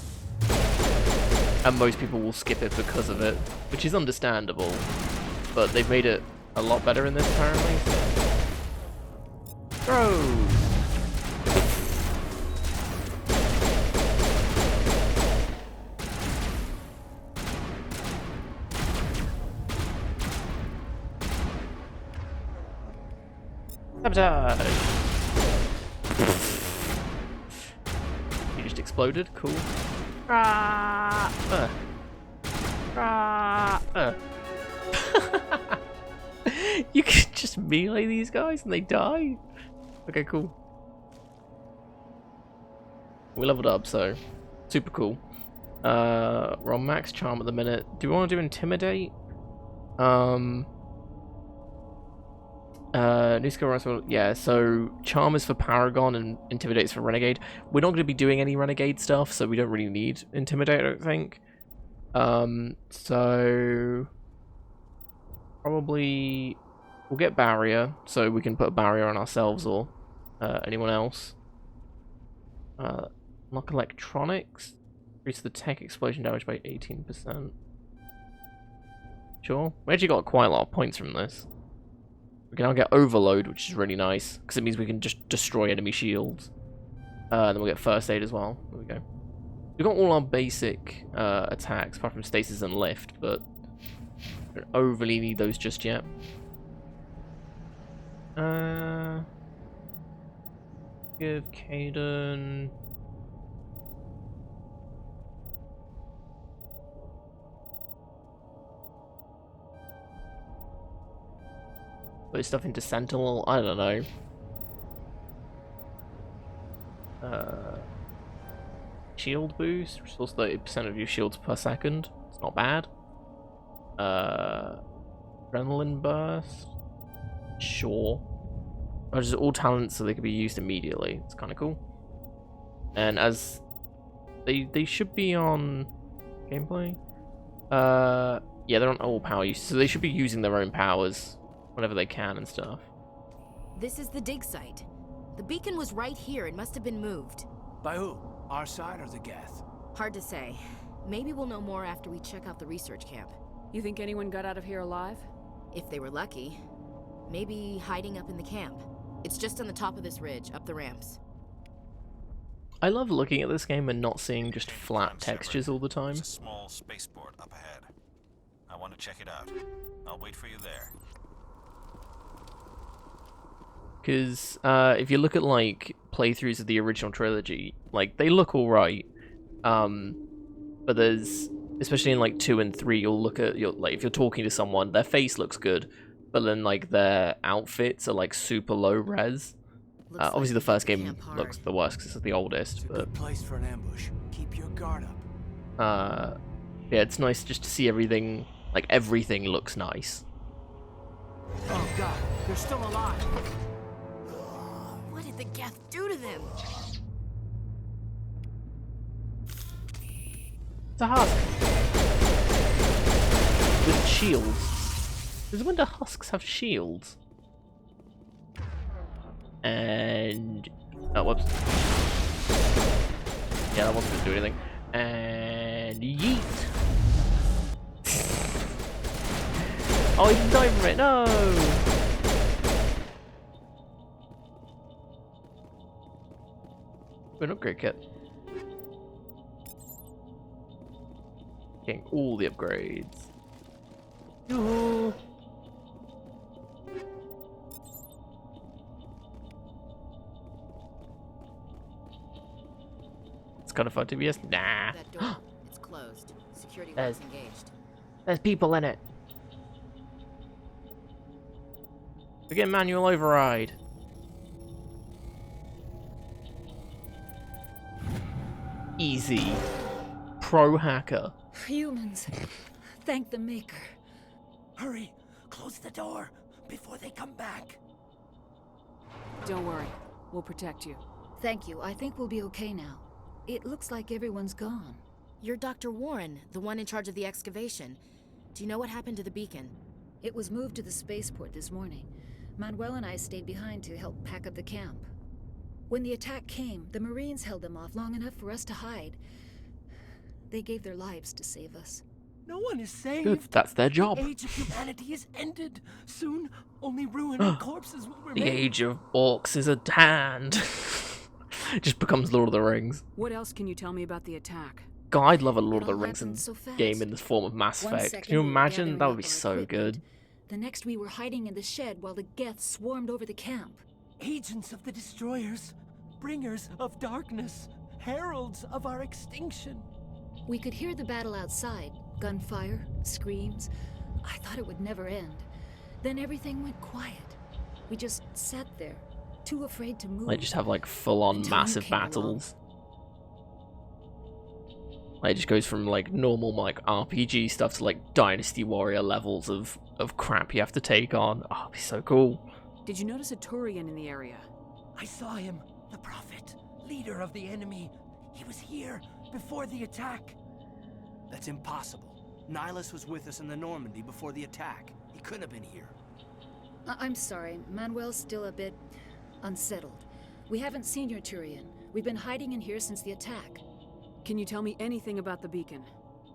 and most people will skip it because of it, which is understandable. But they've made it a lot better in this apparently. Throw. Sabotage! You just exploded? Cool. You can just melee these guys and they die? Okay, cool. We leveled up, so super cool. We're on max charm at the minute. Do we want to do intimidate? New skill rise for, yeah, so charm is for Paragon and intimidate is for Renegade. We're not going to be doing any Renegade stuff, so we don't really need intimidate, I don't think. So probably we'll get barrier, so we can put a barrier on ourselves or anyone else. Lock electronics, increase the tech explosion damage by 18%. Sure, we actually got quite a lot of points from this. We can now get overload, which is really nice, because it means we can just destroy enemy shields. Then we'll get first aid as well. There we go. We've got all our basic attacks, apart from stasis and lift, but we don't overly need those just yet. Give Caden. Put stuff into Sentinel. I don't know. Shield boost, restores 30% of your shields per second. It's not bad. Adrenaline burst. Sure. Oh, just all talents so they can be used immediately. It's kind of cool. And as they should be on gameplay. Yeah, they're on all power use, so they should be using their own powers whenever they can and stuff. This is the dig site. The beacon was right here. It must have been moved. By who? Our side or the Geth? Hard to say. Maybe we'll know more after we check out the research camp. You think anyone got out of here alive? If they were lucky. Maybe hiding up in the camp. It's just on the top of this ridge, up the ramps. I love looking at this game and not seeing just flat textures all the time. There's a small spaceport up ahead. I want to check it out. I'll wait for you there. Because if you look at like playthroughs of the original trilogy, like they look alright, but there's, especially in like 2 and 3, you'll look at like if you're talking to someone, their face looks good, but then like their outfits are like super low res. Obviously, the first game looks the worst because it's the oldest. It's a but good place for an ambush. Keep your guard up. yeah, it's nice just to see everything. Like everything looks nice. Oh God, they're still alive. What did the Geth do to them? It's a husk with shields. Does when do husks have shields? And oh, whoops. Yeah, that wasn't going to do anything. And yeet. Oh, he didn't die from it. No. Good upgrade kit. Getting all the upgrades. Yoo-hoo. It's kind of fun to be nah. That door, it's closed. Security was engaged. There's people in it. Begin manual override. Easy. Pro hacker. Humans, thank the Maker. Hurry, close the door before they come back. Don't worry, we'll protect you. Thank you. I think we'll be okay now. It looks like everyone's gone. You're Dr. Warren, the one in charge of the excavation. Do you know what happened to the beacon? It was moved to the spaceport this morning. Manuel and I stayed behind to help pack up the camp. When the attack came, the Marines held them off long enough for us to hide. They gave their lives to save us. No one is saved. Good, that's their job. The age of humanity is ended. Soon, only ruin and corpses will remain. The age of orcs is at hand. It just becomes Lord of the Rings. What else can you tell me about the attack? God, I'd love a Lord of the Rings game in this form of Mass One Effect. second Can you we were imagine? gathering That up would be our so equipment. good. The next we were hiding in the shed while the Geth swarmed over the camp. Agents of the destroyers, bringers of darkness, heralds of our extinction. We could hear the battle outside. Gunfire, screams. I thought it would never end. Then everything went quiet. We just sat there, too afraid to move. They just have like full-on Until you massive came along. battles. Like, it just goes from like normal like RPG stuff to like Dynasty Warrior levels of crap you have to take on. Oh, it'd be so cool. Did you notice a Turian in the area? I saw him, the Prophet, leader of the enemy. He was here before the attack. That's impossible. Nihilus was with us in the Normandy before the attack. He couldn't have been here. I'm sorry, Manuel's still a bit unsettled. We haven't seen your Turian. We've been hiding in here since the attack. Can you tell me anything about the beacon?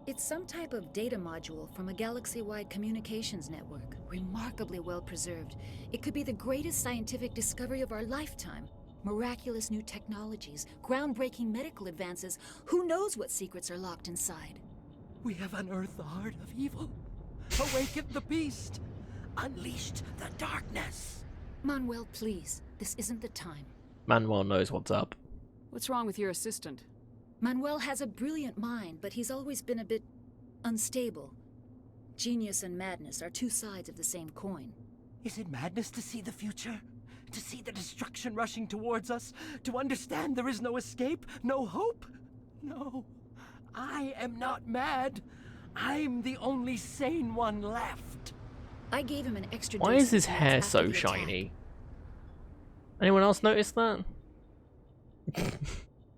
It's some type of data module from a galaxy-wide communications network. Remarkably well preserved. It could be the greatest scientific discovery of our lifetime. Miraculous new technologies, groundbreaking medical advances. Who knows what secrets are locked inside? We have unearthed the heart of evil, awakened the beast, unleashed the darkness. Manuel, please. This isn't the time. Manuel knows what's up. What's wrong with your assistant? Manuel has a brilliant mind, but he's always been a bit unstable. Genius and madness are two sides of the same coin. Is it madness to see the future? To see the destruction rushing towards us? To understand there is no escape? No hope? No. I am not mad. I'm the only sane one left. I gave him an extra Why dose is his of hair meds so after the attack. shiny? Anyone else notice that?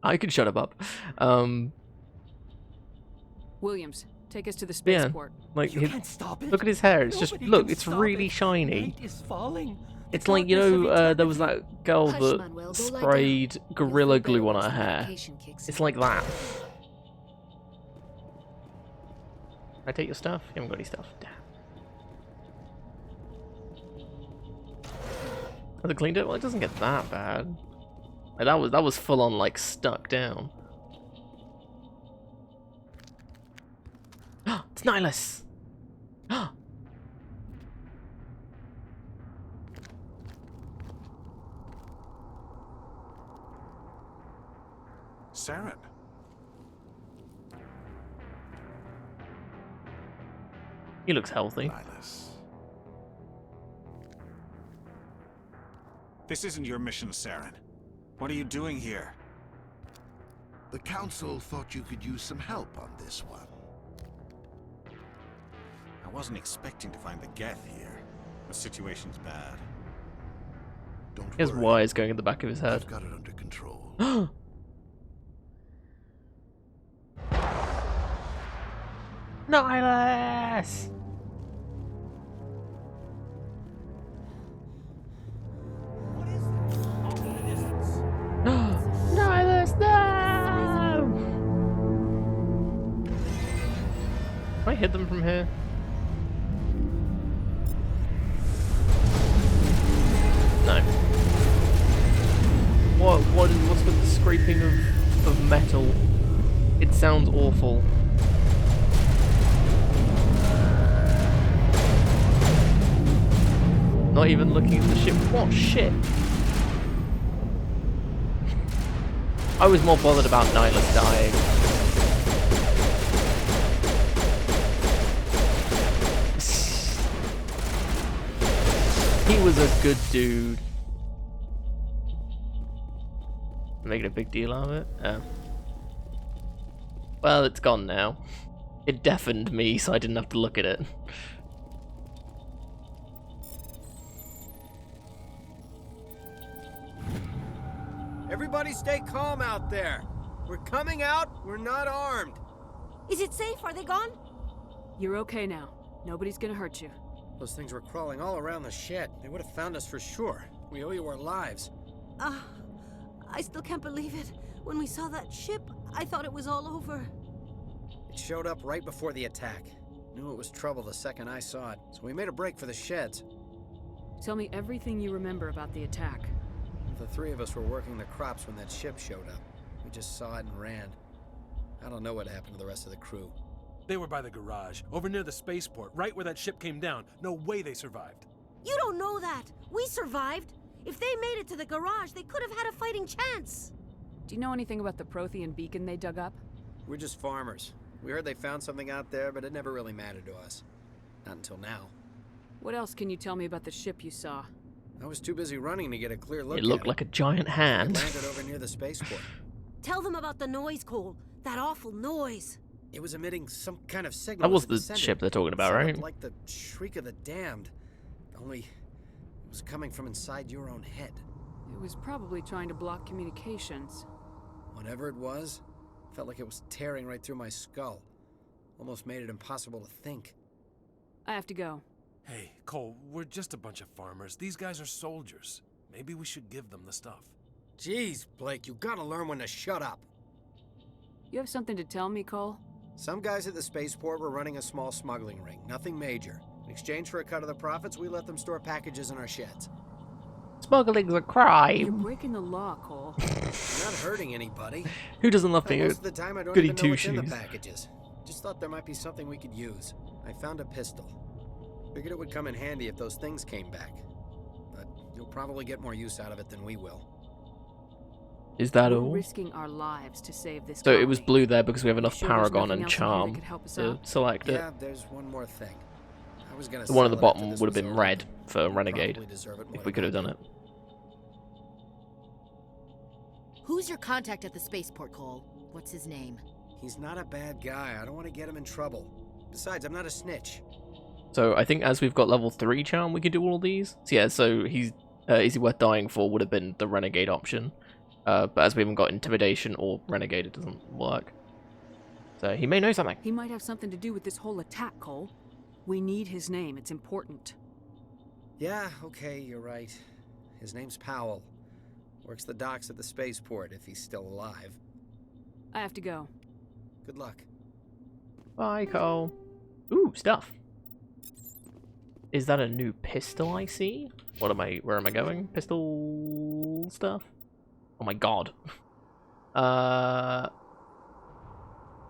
I could shut him up. Williams, take us to the Yeah, spaceport. like You can't stop it. look at his hair. It's just Nobody look. can It's stop really it. shiny. Night is falling. It's like, you know, there was that girl Hush, that Manuel, go lie sprayed down. Gorilla You'll feel Glue on better her once the hair. medication kicks It's in. like that. Can I take your stuff? You haven't got any stuff. Damn. Has it cleaned it? Well, it doesn't get that bad. Like, that was full on like stuck down. It's Nihilus! Saren. He looks healthy. Nihilus. This isn't your mission, Saren. What are you doing here? The Council thought you could use some help on this one. I wasn't expecting to find the Geth here. The situation's bad. Don't His worry. wires going in the back of his head. I've got it under control. Nihilus! Nihilus, no! Can I hit them from here? No. What's with the scraping of metal? It sounds awful. Not even looking at the ship. What ship? I was more bothered about Nihilus dying. He was a good dude. Making a big deal out of it? Well, it's gone now. It deafened me, so I didn't have to look at it. Everybody stay calm out there. We're coming out, we're not armed. Is it safe? Are they gone? You're okay now. Nobody's gonna hurt you. Those things were crawling all around the shed. They would have found us for sure. We owe you our lives. I still can't believe it. When we saw that ship, I thought it was all over. It showed up right before the attack. Knew it was trouble the second I saw it, so we made a break for the sheds. Tell me everything you remember about the attack. The three of us were working the crops when that ship showed up. We just saw it and ran. I don't know what happened to the rest of the crew. They were by the garage, over near the spaceport, right where that ship came down. No way they survived. You don't know that. We survived. If they made it to the garage, they could have had a fighting chance. Do you know anything about the Prothean beacon they dug up? We're just farmers. We heard they found something out there, but it never really mattered to us. Not until now. What else can you tell me about the ship you saw? I was too busy running to get a clear look It looked like a giant hand. It landed over near the spaceport. Tell them about the noise, Cole. That awful noise. It was emitting some kind of signal. That was as it the descended. ship they're talking about, Sounded right? like the shriek of the damned. Only it was coming from inside your own head. It was probably trying to block communications. Whatever it was, felt like it was tearing right through my skull. Almost made it impossible to think. I have to go. Hey, Cole, we're just a bunch of farmers. These guys are soldiers. Maybe we should give them the stuff. Jeez, Blake, you gotta learn when to shut up. You have something to tell me, Cole? Some guys at the spaceport were running a small smuggling ring, nothing major. In exchange for a cut of the profits, we let them store packages in our sheds. Smuggling's a crime. You're breaking the law, Cole. I'm not hurting anybody. Who doesn't love being Most of a the time, I don't goody even know what's in the two-shoes? packages. Just thought there might be something we could use. I found a pistol. Figured it would come in handy if those things came back. But you'll probably get more use out of it than we will. Is that We're all? risking our lives to save this So it was colony. blue there because we have enough Sure there's Paragon nothing and else in here that Charm could help us to out? select it. Yeah, there's one more thing. I was gonna The one at the sell it after bottom this would have was been over. red for You Renegade, probably deserve it more if we than could I have done do. it. Who's your contact at the spaceport, Cole? What's his name? He's not a bad guy. I don't want to get him in trouble. Besides, I'm not a snitch. So I think as we've got level 3 Charm, we can do all of these. So yeah, so he's Is He Worth Dying For would have been the Renegade option. But as we haven't got Intimidation or Renegade, it doesn't work. So he may know something. He might have something to do with this whole attack, Cole. We need his name. It's important. Yeah, okay, you're right. His name's Powell. Works the docks at the spaceport if he's still alive. I have to go. Good luck. Bye, Cole. Ooh, stuff. Is that a new pistol I see? Where am I going? Pistol stuff? Oh my god.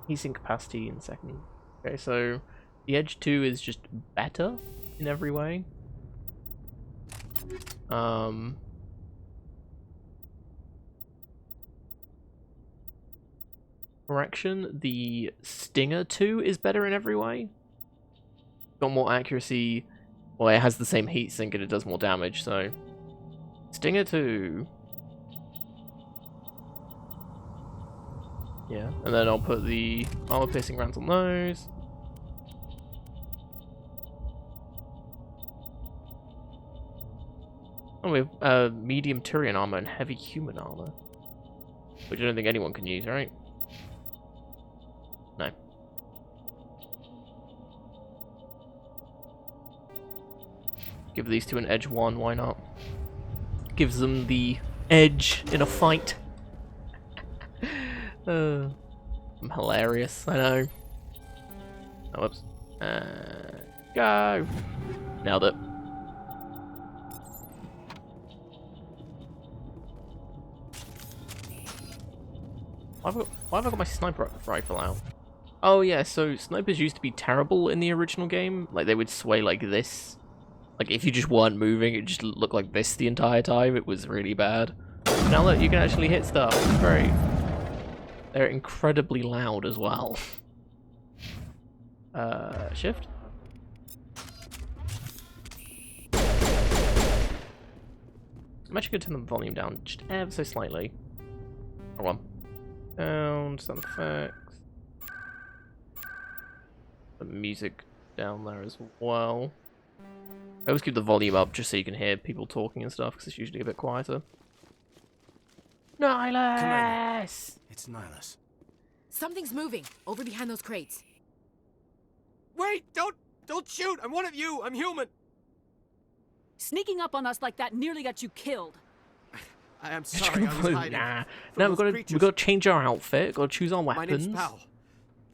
Heating capacity in second. Okay, so the Edge 2 is just better in every way. Correction, the Stinger 2 is better in every way. Got more accuracy. Well, it has the same heat sink and it does more damage, so... Stinger 2. Yeah, and then I'll put the armor-piercing rounds on those. Oh, we have medium Turian armor and heavy human armor. Which I don't think anyone can use, right? No. Give these two an edge 1, why not? Gives them the edge in a fight. I'm hilarious, I know. Oh, whoops. Go! Nailed it. Why have I got my sniper rifle out? Oh yeah, so snipers used to be terrible in the original game. Like, they would sway like this. Like, if you just weren't moving, it just looked like this the entire time. It was really bad. Now look, you can actually hit stuff. It's great. They're incredibly loud as well. Shift? I'm actually going to turn the volume down just ever so slightly. Hold on. Down, sound effects. The music down there as well. I always keep the volume up just so you can hear people talking and stuff, because it's usually a bit quieter. Nihilus! It's Nihilus. Something's moving over behind those crates. Wait! Don't shoot! I'm one of you! I'm human! Sneaking up on us like that nearly got you killed. I'm sorry, I was hiding. Nah, we've got to change our outfit, got to choose our weapons. My name's Powell.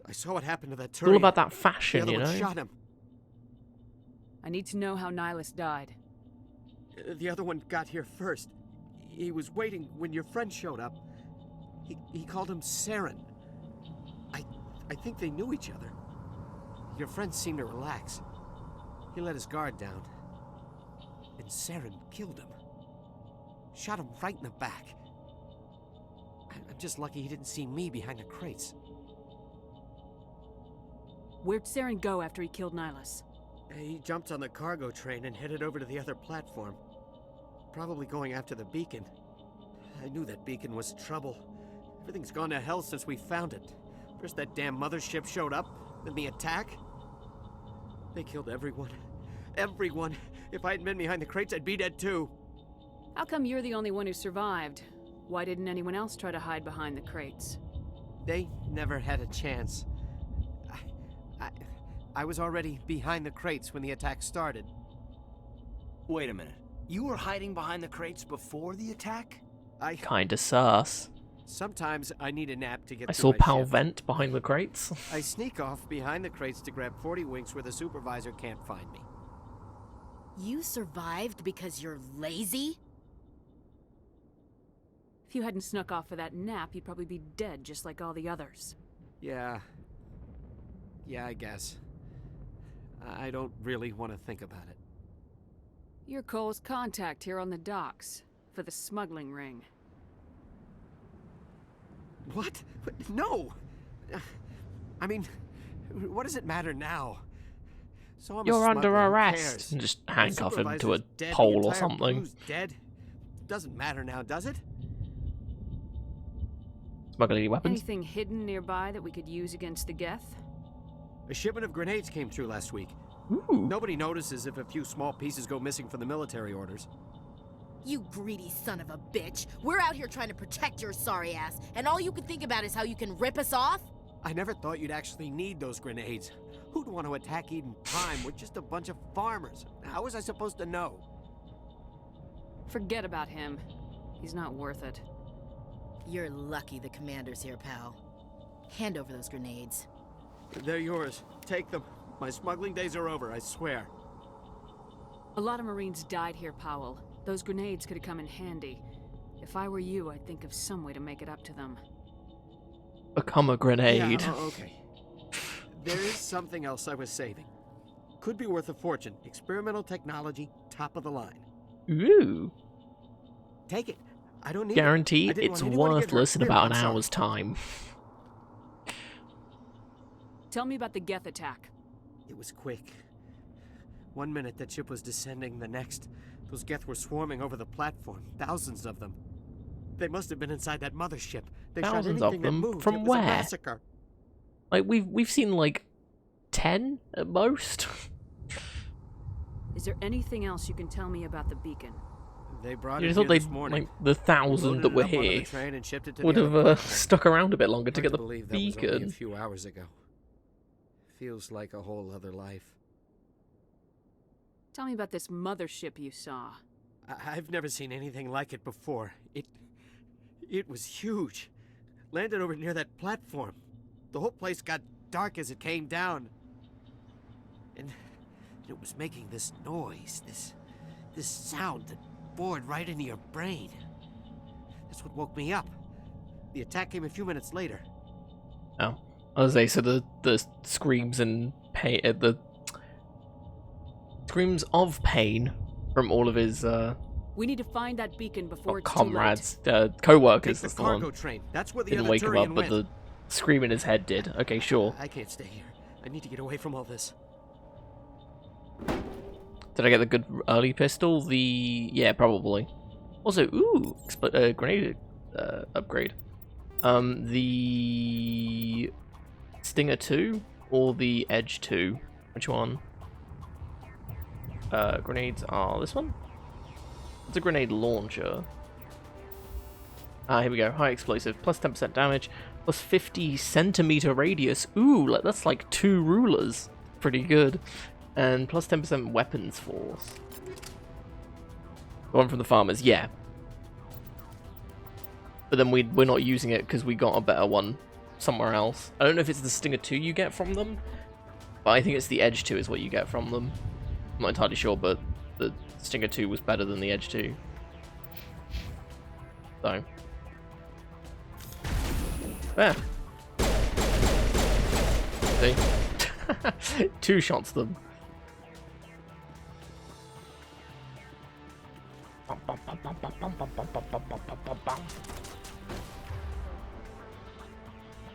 I saw what happened to that It's Turian. all about that fashion, the other you know? one shot him. I need to know how Nihilus died. The other one got here first. He was waiting when your friend showed up. He called him Saren. I think they knew each other. Your friend seemed to relax. He let his guard down. And Saren killed him. Shot him right in the back. I'm just lucky he didn't see me behind the crates. Where'd Saren go after he killed Nihilus? He jumped on the cargo train and headed over to the other platform. Probably going after the beacon. I knew that beacon was trouble. Everything's gone to hell since we found it. First that damn mothership showed up, then the attack. They killed everyone. Everyone. If I hadn't been behind the crates, I'd be dead too. How come you're the only one who survived? Why didn't anyone else try to hide behind the crates? They never had a chance. I was already behind the crates when the attack started. Wait a minute. You were hiding behind the crates before the attack? Kinda sus. Sometimes I need a nap to get I through saw my Pal shift. vent behind the crates. I sneak off behind the crates to grab 40 winks where the supervisor can't find me. You survived because you're lazy? If you hadn't snuck off for that nap, you'd probably be dead just like all the others. Yeah, I guess. I don't really want to think about it. You're Cole's contact here on the docks for the smuggling ring. What? No! I mean, what does it matter now? So I'm a You're under smuggler, who arrest. cares? And just My handcuff him to a supervisor's dead, the pole or entire something. crew's dead. Doesn't matter now, does it? Smuggling any weapons? Anything hidden nearby that we could use against the Geth? A shipment of grenades came through last week. Ooh. Nobody notices if a few small pieces go missing from the military orders. You greedy son of a bitch. We're out here trying to protect your sorry ass, and all you can think about is how you can rip us off? I never thought you'd actually need those grenades. Who'd want to attack Eden Prime? We're just a bunch of farmers. How was I supposed to know? Forget about him. He's not worth it. You're lucky the commander's here, pal. Hand over those grenades. They're yours. Take them. My smuggling days are over, I swear. A lot of Marines died here, Powell. Those grenades could have come in handy. If I were you, I'd think of some way to make it up to them. Become a grenade. Yeah, okay. There is something else I was saving. Could be worth a fortune. Experimental technology, top of the line. Ooh. Take it. I don't need Guarantee it. it's worthless in about an hour's time. Tell me about the Geth attack. It was quick. 1 minute that ship was descending, the next, those Geth were swarming over the platform. Thousands of them. They must have been inside that mothership. They shot Thousands anything of that them? moved. From It was where? a massacre. Like we've seen like 10 at most. Is there anything else you can tell me about the beacon? They brought You it thought here they this morning. like the 1,000 that were Loaded it up onto here the train and shipped it to would the have other platform. stuck around a bit longer to Hard get the believe that was only beacon. a few hours ago. Feels like a whole other life. Tell me about this mothership you saw. I've never seen anything like it before. It was huge. Landed over near that platform. The whole place got dark as it came down. And it was making this noise, this sound that bored right into your brain. That's what woke me up. The attack came a few minutes later. Oh, I was say so the screams and pain, the screams of pain from all of his We need to find that beacon before it's comrades, too late. co-workers. Take That's the the one. cargo train. That's where the Didn't other wake him Turian up, but went. the scream in his head did. Okay, sure. I can't stay here. I need to get away from all this. Did I get the good early pistol? Yeah, probably. Also, ooh, grenade upgrade. The Stinger 2 or the Edge 2? Which one? Grenades are this one? It's a grenade launcher. Ah, here we go. High explosive, plus 10% damage, plus 50 centimeter radius. Ooh, that's like 2 rulers. Pretty good. And plus 10% weapons force. The one from the farmers, yeah. But then we're not using it because we got a better one somewhere else. I don't know if it's the Stinger 2 you get from them, but I think it's the Edge 2 is what you get from them. I'm not entirely sure, but the Stinger 2 was better than the Edge 2. So. There. See? 2 shots them.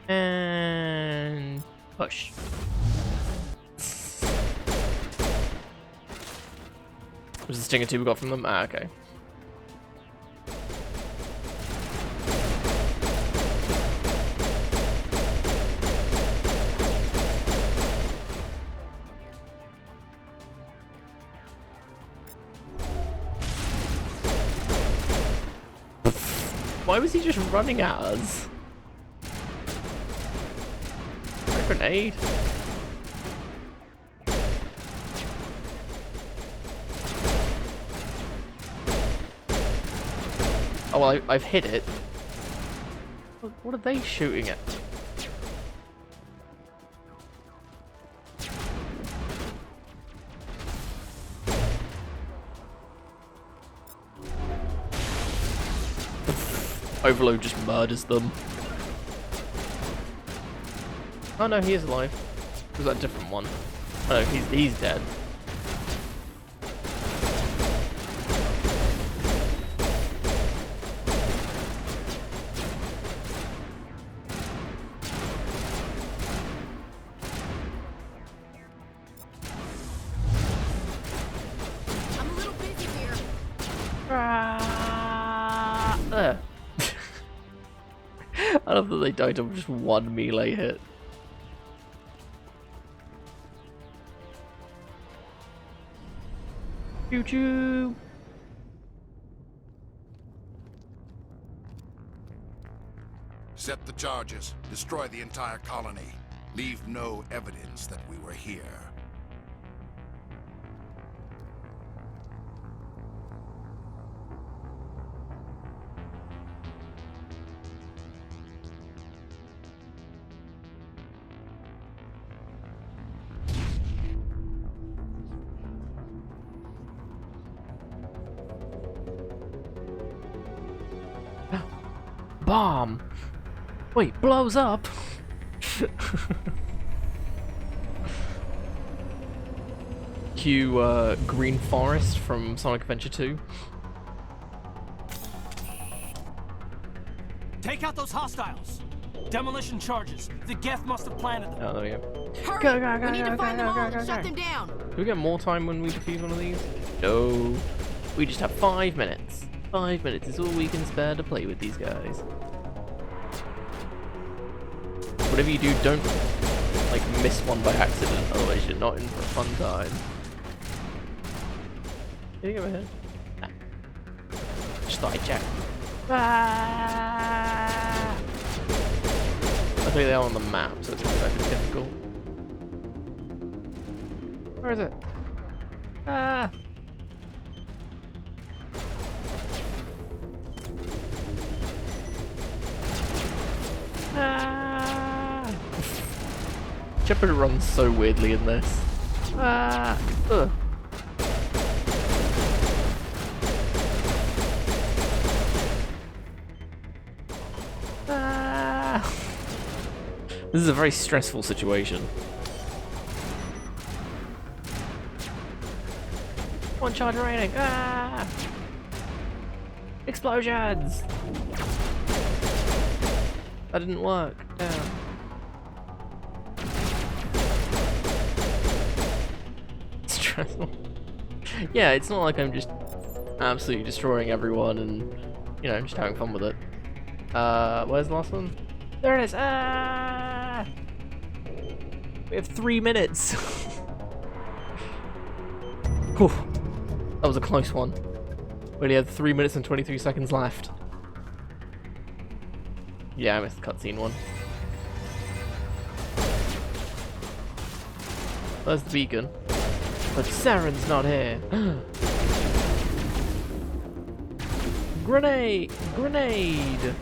And push. Was the Stinger 2 we got from them? Ah, okay. Why was he just running at us? A grenade. Oh, well, I've hit it. What are they shooting at? Overload just murders them. Oh no, he is alive. Was that a different one? Oh no, he's dead. I love that they died of just one melee hit. Choo choo! Set the charges. Destroy the entire colony. Leave no evidence that we were here. Bomb! Wait, blows up? Cue Green Forest from Sonic Adventure 2. Take out those hostiles! Demolition charges. The Geth must have planted them. Oh, there we go. Hurry! Go, We need to find them all and go. shut them down. Do we get more time when we defeat one of these? No. We just have 5 minutes. 5 minutes is all we can spare to play with these guys. Whatever you do, don't like miss one by accident, otherwise you're not in for a fun time. Here you go ahead. Nah. Just thought I'd check. Ah! I think they are on the map, so it's not very difficult. Where is it? Ah! Ah! Shepard runs so weirdly in this. Ah! Ugh. Ah! This is a very stressful situation. One charge remaining. Ah! Explosions! That didn't work. Damn. Stressful. Yeah, it's not like I'm just absolutely destroying everyone and, you know, just having fun with it. Where's the last one? There it is! Ah! We have 3 minutes! Whew. That was a close one. We only had 3 minutes and 23 seconds left. Yeah, I missed the cutscene one. Where's the beacon? But Saren's not here. Grenade! Grenade!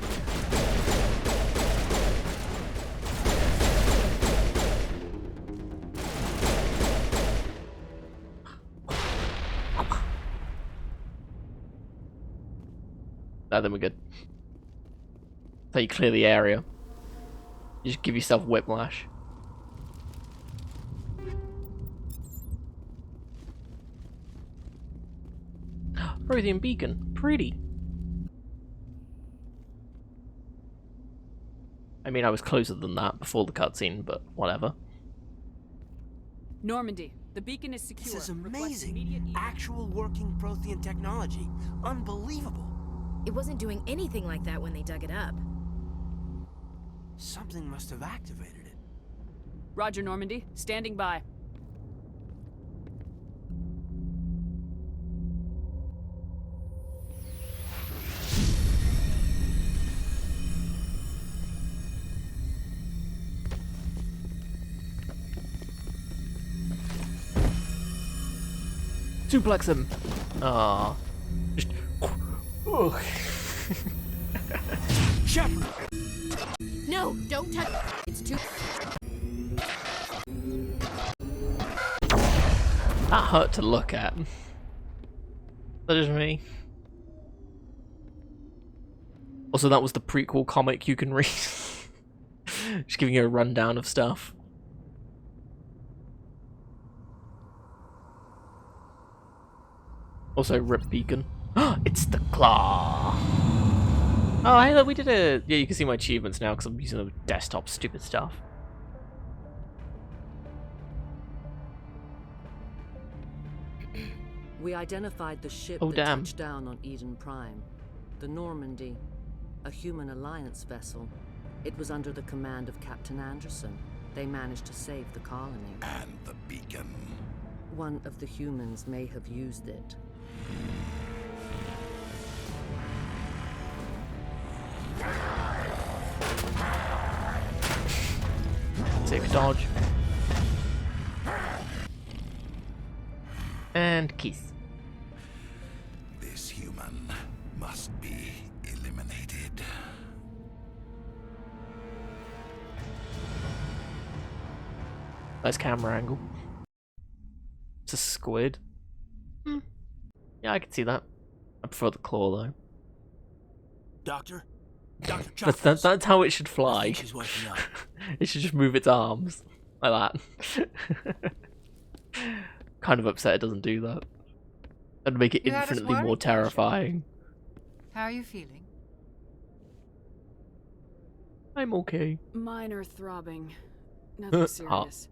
Now then we're good. That's how you clear the area. You just give yourself whiplash. Rothian beacon. Pretty. I mean, I was closer than that before the cutscene, but whatever. Normandy, the beacon is secure. This is amazing. Actual working Prothean technology. Unbelievable. It wasn't doing anything like that when they dug it up. Something must have activated it. Roger, Normandy. Standing by. Suplex him. Ah, just. Shepard. No, don't touch. It's too. That hurt to look at. That is me. Also, that was the prequel comic you can read. Just giving you a rundown of stuff. Also, rip beacon. It's the claw. Oh, hey, look, we did it. Yeah, you can see my achievements now because I'm using a desktop. Stupid stuff. We identified the ship Oh, that damn. touched down on Eden Prime. The Normandy. A human alliance vessel. It was under the command of Captain Anderson. They managed to save the colony. And the beacon. One of the humans may have used it. Safe dodge. And kiss. This human must be eliminated. Nice camera angle. It's a squid. Yeah, I can see that. I prefer the claw though. Doctor? Dr. But that's how it should I fly. think she's waking up. It should just move its arms like that. Kind of upset it doesn't do that. That'd make it You had us infinitely more worried, terrifying. How are you feeling? I'm okay. Minor throbbing. Nothing serious.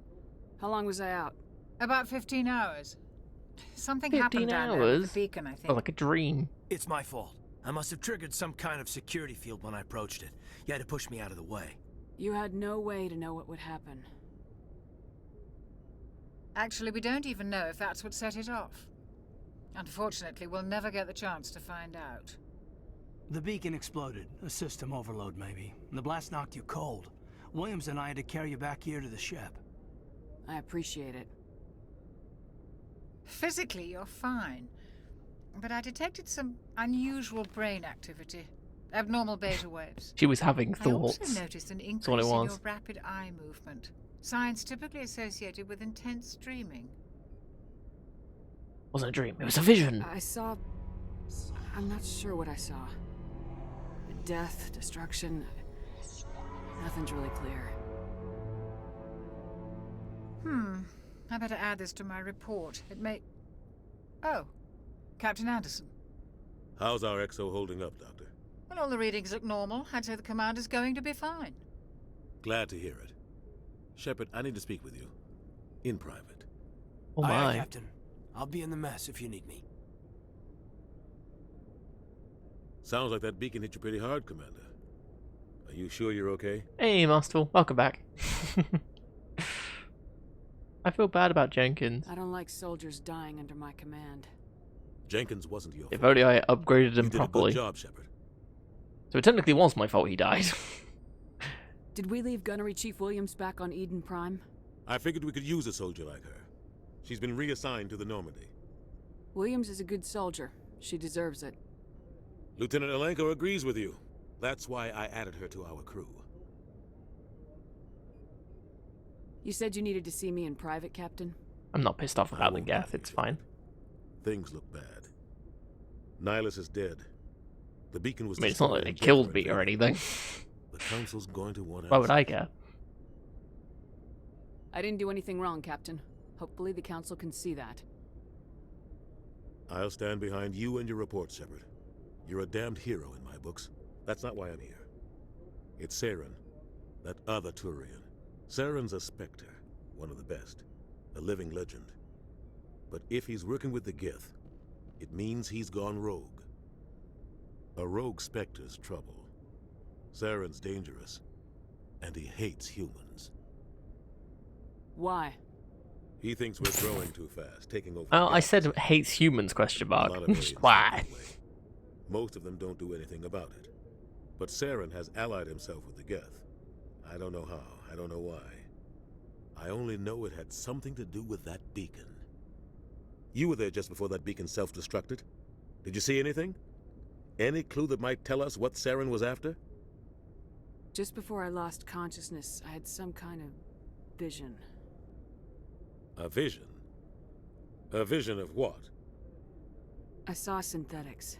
How long was I out? About 15 hours. Something 15 happened down there with hours? the beacon, I think. Oh, like a dream. It's my fault. I must have triggered some kind of security field when I approached it. You had to push me out of the way. You had no way to know what would happen. Actually, we don't even know if that's what set it off. Unfortunately, we'll never get the chance to find out. The beacon exploded. A system overload, maybe. The blast knocked you cold. Williams and I had to carry you back here to the ship. I appreciate it. Physically, you're fine. But I detected some unusual brain activity. Abnormal beta waves. She was having I thoughts. also noticed an That's what increase it in was. your rapid eye movement. Signs typically associated with intense dreaming. Wasn't a dream. It was a vision. I saw... I'm not sure what I saw. Death, destruction... Nothing's really clear. I better add this to my report. It may... Oh. Captain Anderson. How's our XO holding up, Doctor? Well, all the readings look normal. I'd say the commander's going to be fine. Glad to hear it. Shepard, I need to speak with you. In private. Oh Aye, my. aye, Captain. I'll be in the mess if you need me. Sounds like that beacon hit you pretty hard, Commander. Are you sure you're okay? Hey, Masterful. Welcome back. I feel bad about Jenkins. I don't like soldiers dying under my command. Jenkins wasn't your If fault. only I upgraded him You did a properly. good job, Shepard. So it technically was my fault he died. Did we leave Gunnery Chief Williams back on Eden Prime? I figured we could use a soldier like her. She's been reassigned to the Normandy. Williams is a good soldier. She deserves it. Lieutenant Alenko agrees with you. That's why I added her to our crew. You said you needed to see me in private, Captain? I'm not pissed off about the Geth. It's fine. Things look bad. Nihilus is dead. The beacon was I mean, it's not like destroyed they in killed January me or anything. The Council's going to want Why would I answers. care? I didn't do anything wrong, Captain. Hopefully the Council can see that. I'll stand behind you and your report, Shepard. You're a damned hero in my books. That's not why I'm here. It's Saren, that other Turian. Saren's a Spectre, one of the best, a living legend. But if he's working with the Geth, it means he's gone rogue. A rogue Spectre's trouble. Saren's dangerous, and he hates humans. Why? He thinks we're growing too fast, taking over. Oh, the I said hates humans, question mark. A lot of aliens Why? feel that way. Most of them don't do anything about it. But Saren has allied himself with the Geth. I don't know how, I don't know why. I only know it had something to do with that beacon. You were there just before that beacon self-destructed. Did you see anything? Any clue that might tell us what Saren was after? Just before I lost consciousness, I had some kind of vision. A vision? A vision of what? I saw synthetics.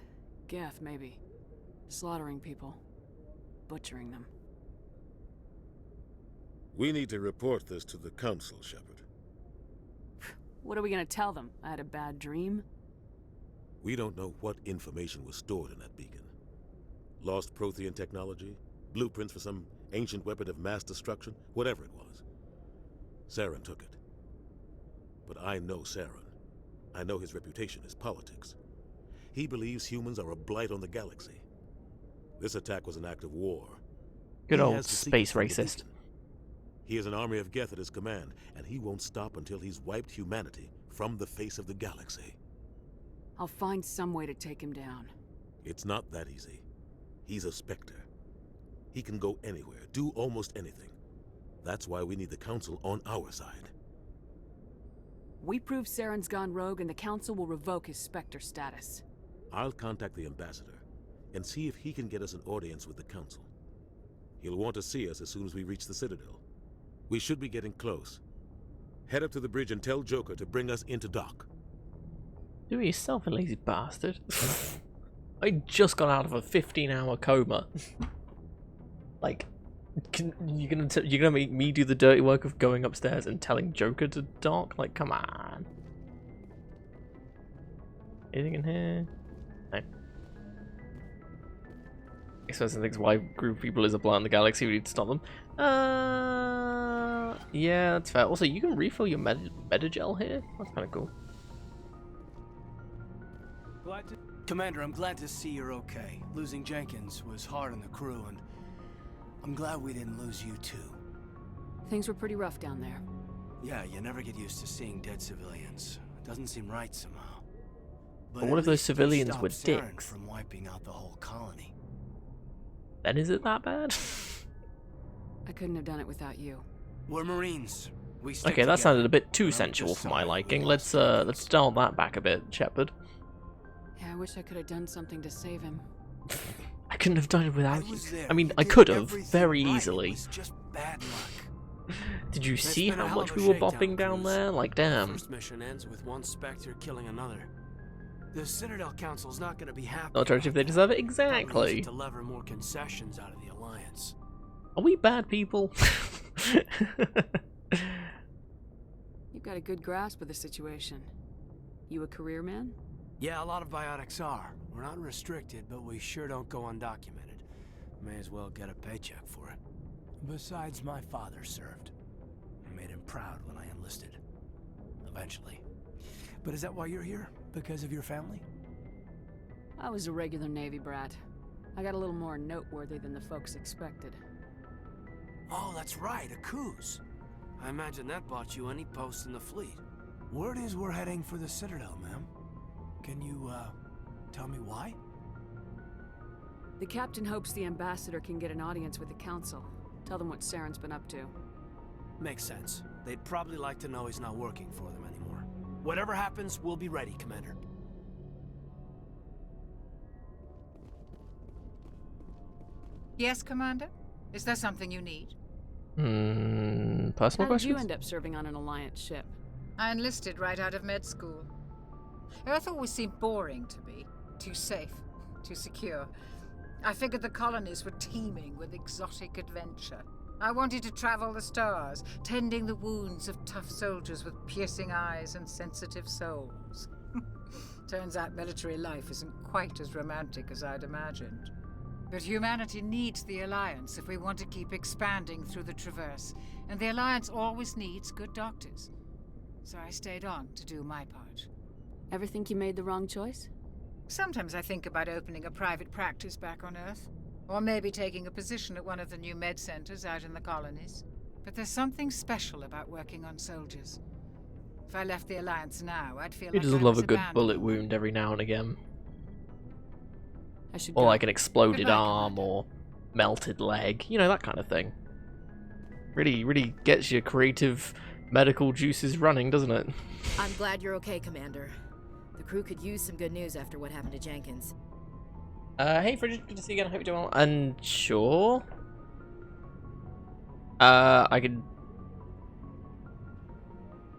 Geth, maybe. Slaughtering people. Butchering them. We need to report this to the Council, Shepard. What are we gonna tell them? I had a bad dream? We don't know what information was stored in that beacon. Lost Prothean technology? Blueprints for some ancient weapon of mass destruction? Whatever it was. Saren took it. But I know Saren. I know his reputation is politics. He believes humans are a blight on the galaxy. This attack was an act of war. Good He old has the space secret from the racist. Beacon. He has an army of Geth at his command, and he won't stop until he's wiped humanity from the face of the galaxy. I'll find some way to take him down. It's not that easy. He's a Spectre. He can go anywhere, do almost anything. That's why we need the Council on our side. We prove Saren's gone rogue and the Council will revoke his Spectre status. I'll contact the Ambassador and see if he can get us an audience with the Council. He'll want to see us as soon as we reach the Citadel. We should be getting close. Head up to the bridge and tell Joker to bring us into dock. Do it yourself, you lazy bastard. I just got out of a 15-hour coma. Like, you're gonna make me do the dirty work of going upstairs and telling Joker to dock? Like, come on. Anything in here? No. Expressing thinks why group of people is a blind in the galaxy, we need to stop them. Yeah, that's fair. Also, you can refill your Metagel here. That's kind of cool. Commander, I'm glad to see you're okay. Losing Jenkins was hard on the crew, and I'm glad we didn't lose you too. Things were pretty rough down there. Yeah, you never get used to seeing dead civilians. It doesn't seem right somehow. But what if those civilians were Saren dicks? from wiping out the whole colony. Then is it that bad? I couldn't have done it without you. We're Marines. We stick Okay, that together. sounded a bit too I'm sensual just for my sorry we liking. lost Let's dial that back a bit, Shepard. Yeah, I wish I could have done something to save him. I couldn't have done it without you. was there. I mean, You I did could have everything very right. It easily. was just bad luck. Did you It's see been a how hell much of a we were shakedown, bopping down Cruz. there? Like, The damn. first mission ends with one Spectre killing another. The Citadel Council's not going to be happy. Not sure if they deserve it Probably exactly. use it to lever more concessions out of the Alliance. Are we bad people? You've got a good grasp of the situation. You a career man? Yeah, a lot of biotics are. We're not restricted, but we sure don't go undocumented. May as well get a paycheck for it. Besides, my father served. I made him proud when I enlisted. Eventually. But is that why you're here? Because of your family? I was a regular Navy brat. I got a little more noteworthy than the folks expected. Oh, that's right, a cruise. I imagine that bought you any post in the fleet. Word is we're heading for the Citadel, ma'am. Can you, tell me why? The captain hopes the ambassador can get an audience with the council. Tell them what Saren's been up to. Makes sense. They'd probably like to know he's not working for them anymore. Whatever happens, we'll be ready, Commander. Yes, Commander? Is there something you need? Personal How did questions? you end up serving on an Alliance ship? I enlisted right out of med school. Earth always seemed boring to me. Too safe, too secure. I figured the colonies were teeming with exotic adventure. I wanted to travel the stars, tending the wounds of tough soldiers with piercing eyes and sensitive souls. Turns out military life isn't quite as romantic as I'd imagined. But humanity needs the Alliance if we want to keep expanding through the Traverse, and the Alliance always needs good doctors. So I stayed on to do my part. Ever think you made the wrong choice? Sometimes I think about opening a private practice back on Earth, or maybe taking a position at one of the new med centers out in the colonies. But there's something special about working on soldiers. If I left the Alliance now, I'd feel He like does I love was a good abandoned. bullet wound every now and again. I should Or go. like an exploded Goodbye, arm or melted leg. You know, that kind of thing. Really gets your creative medical juices running, doesn't it? I'm glad you're okay, Commander. The crew could use some good news after what happened to Jenkins. Hey Frigid, good to see you again. I hope you're doing well. And sure. I could...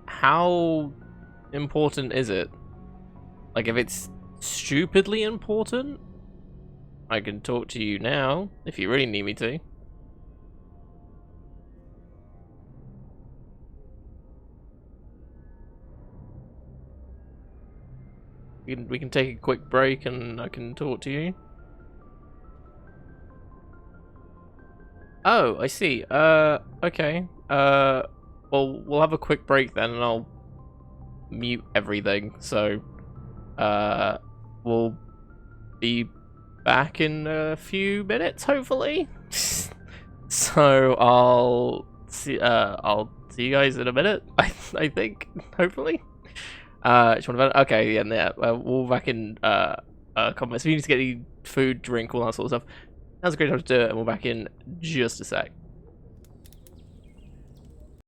How important is it? Like, if it's stupidly important, I can talk to you now, if you really need me to. We can take a quick break and I can talk to you. Oh, I see. Okay. Well, we'll have a quick break then and I'll mute everything. So, we'll be back in a few minutes, hopefully. So I'll see you guys in a minute. I think, hopefully. Okay, yeah. We'll back in comments. If you need to get any food, drink, all that sort of stuff, now's a great time to do it, and we'll back in just a sec.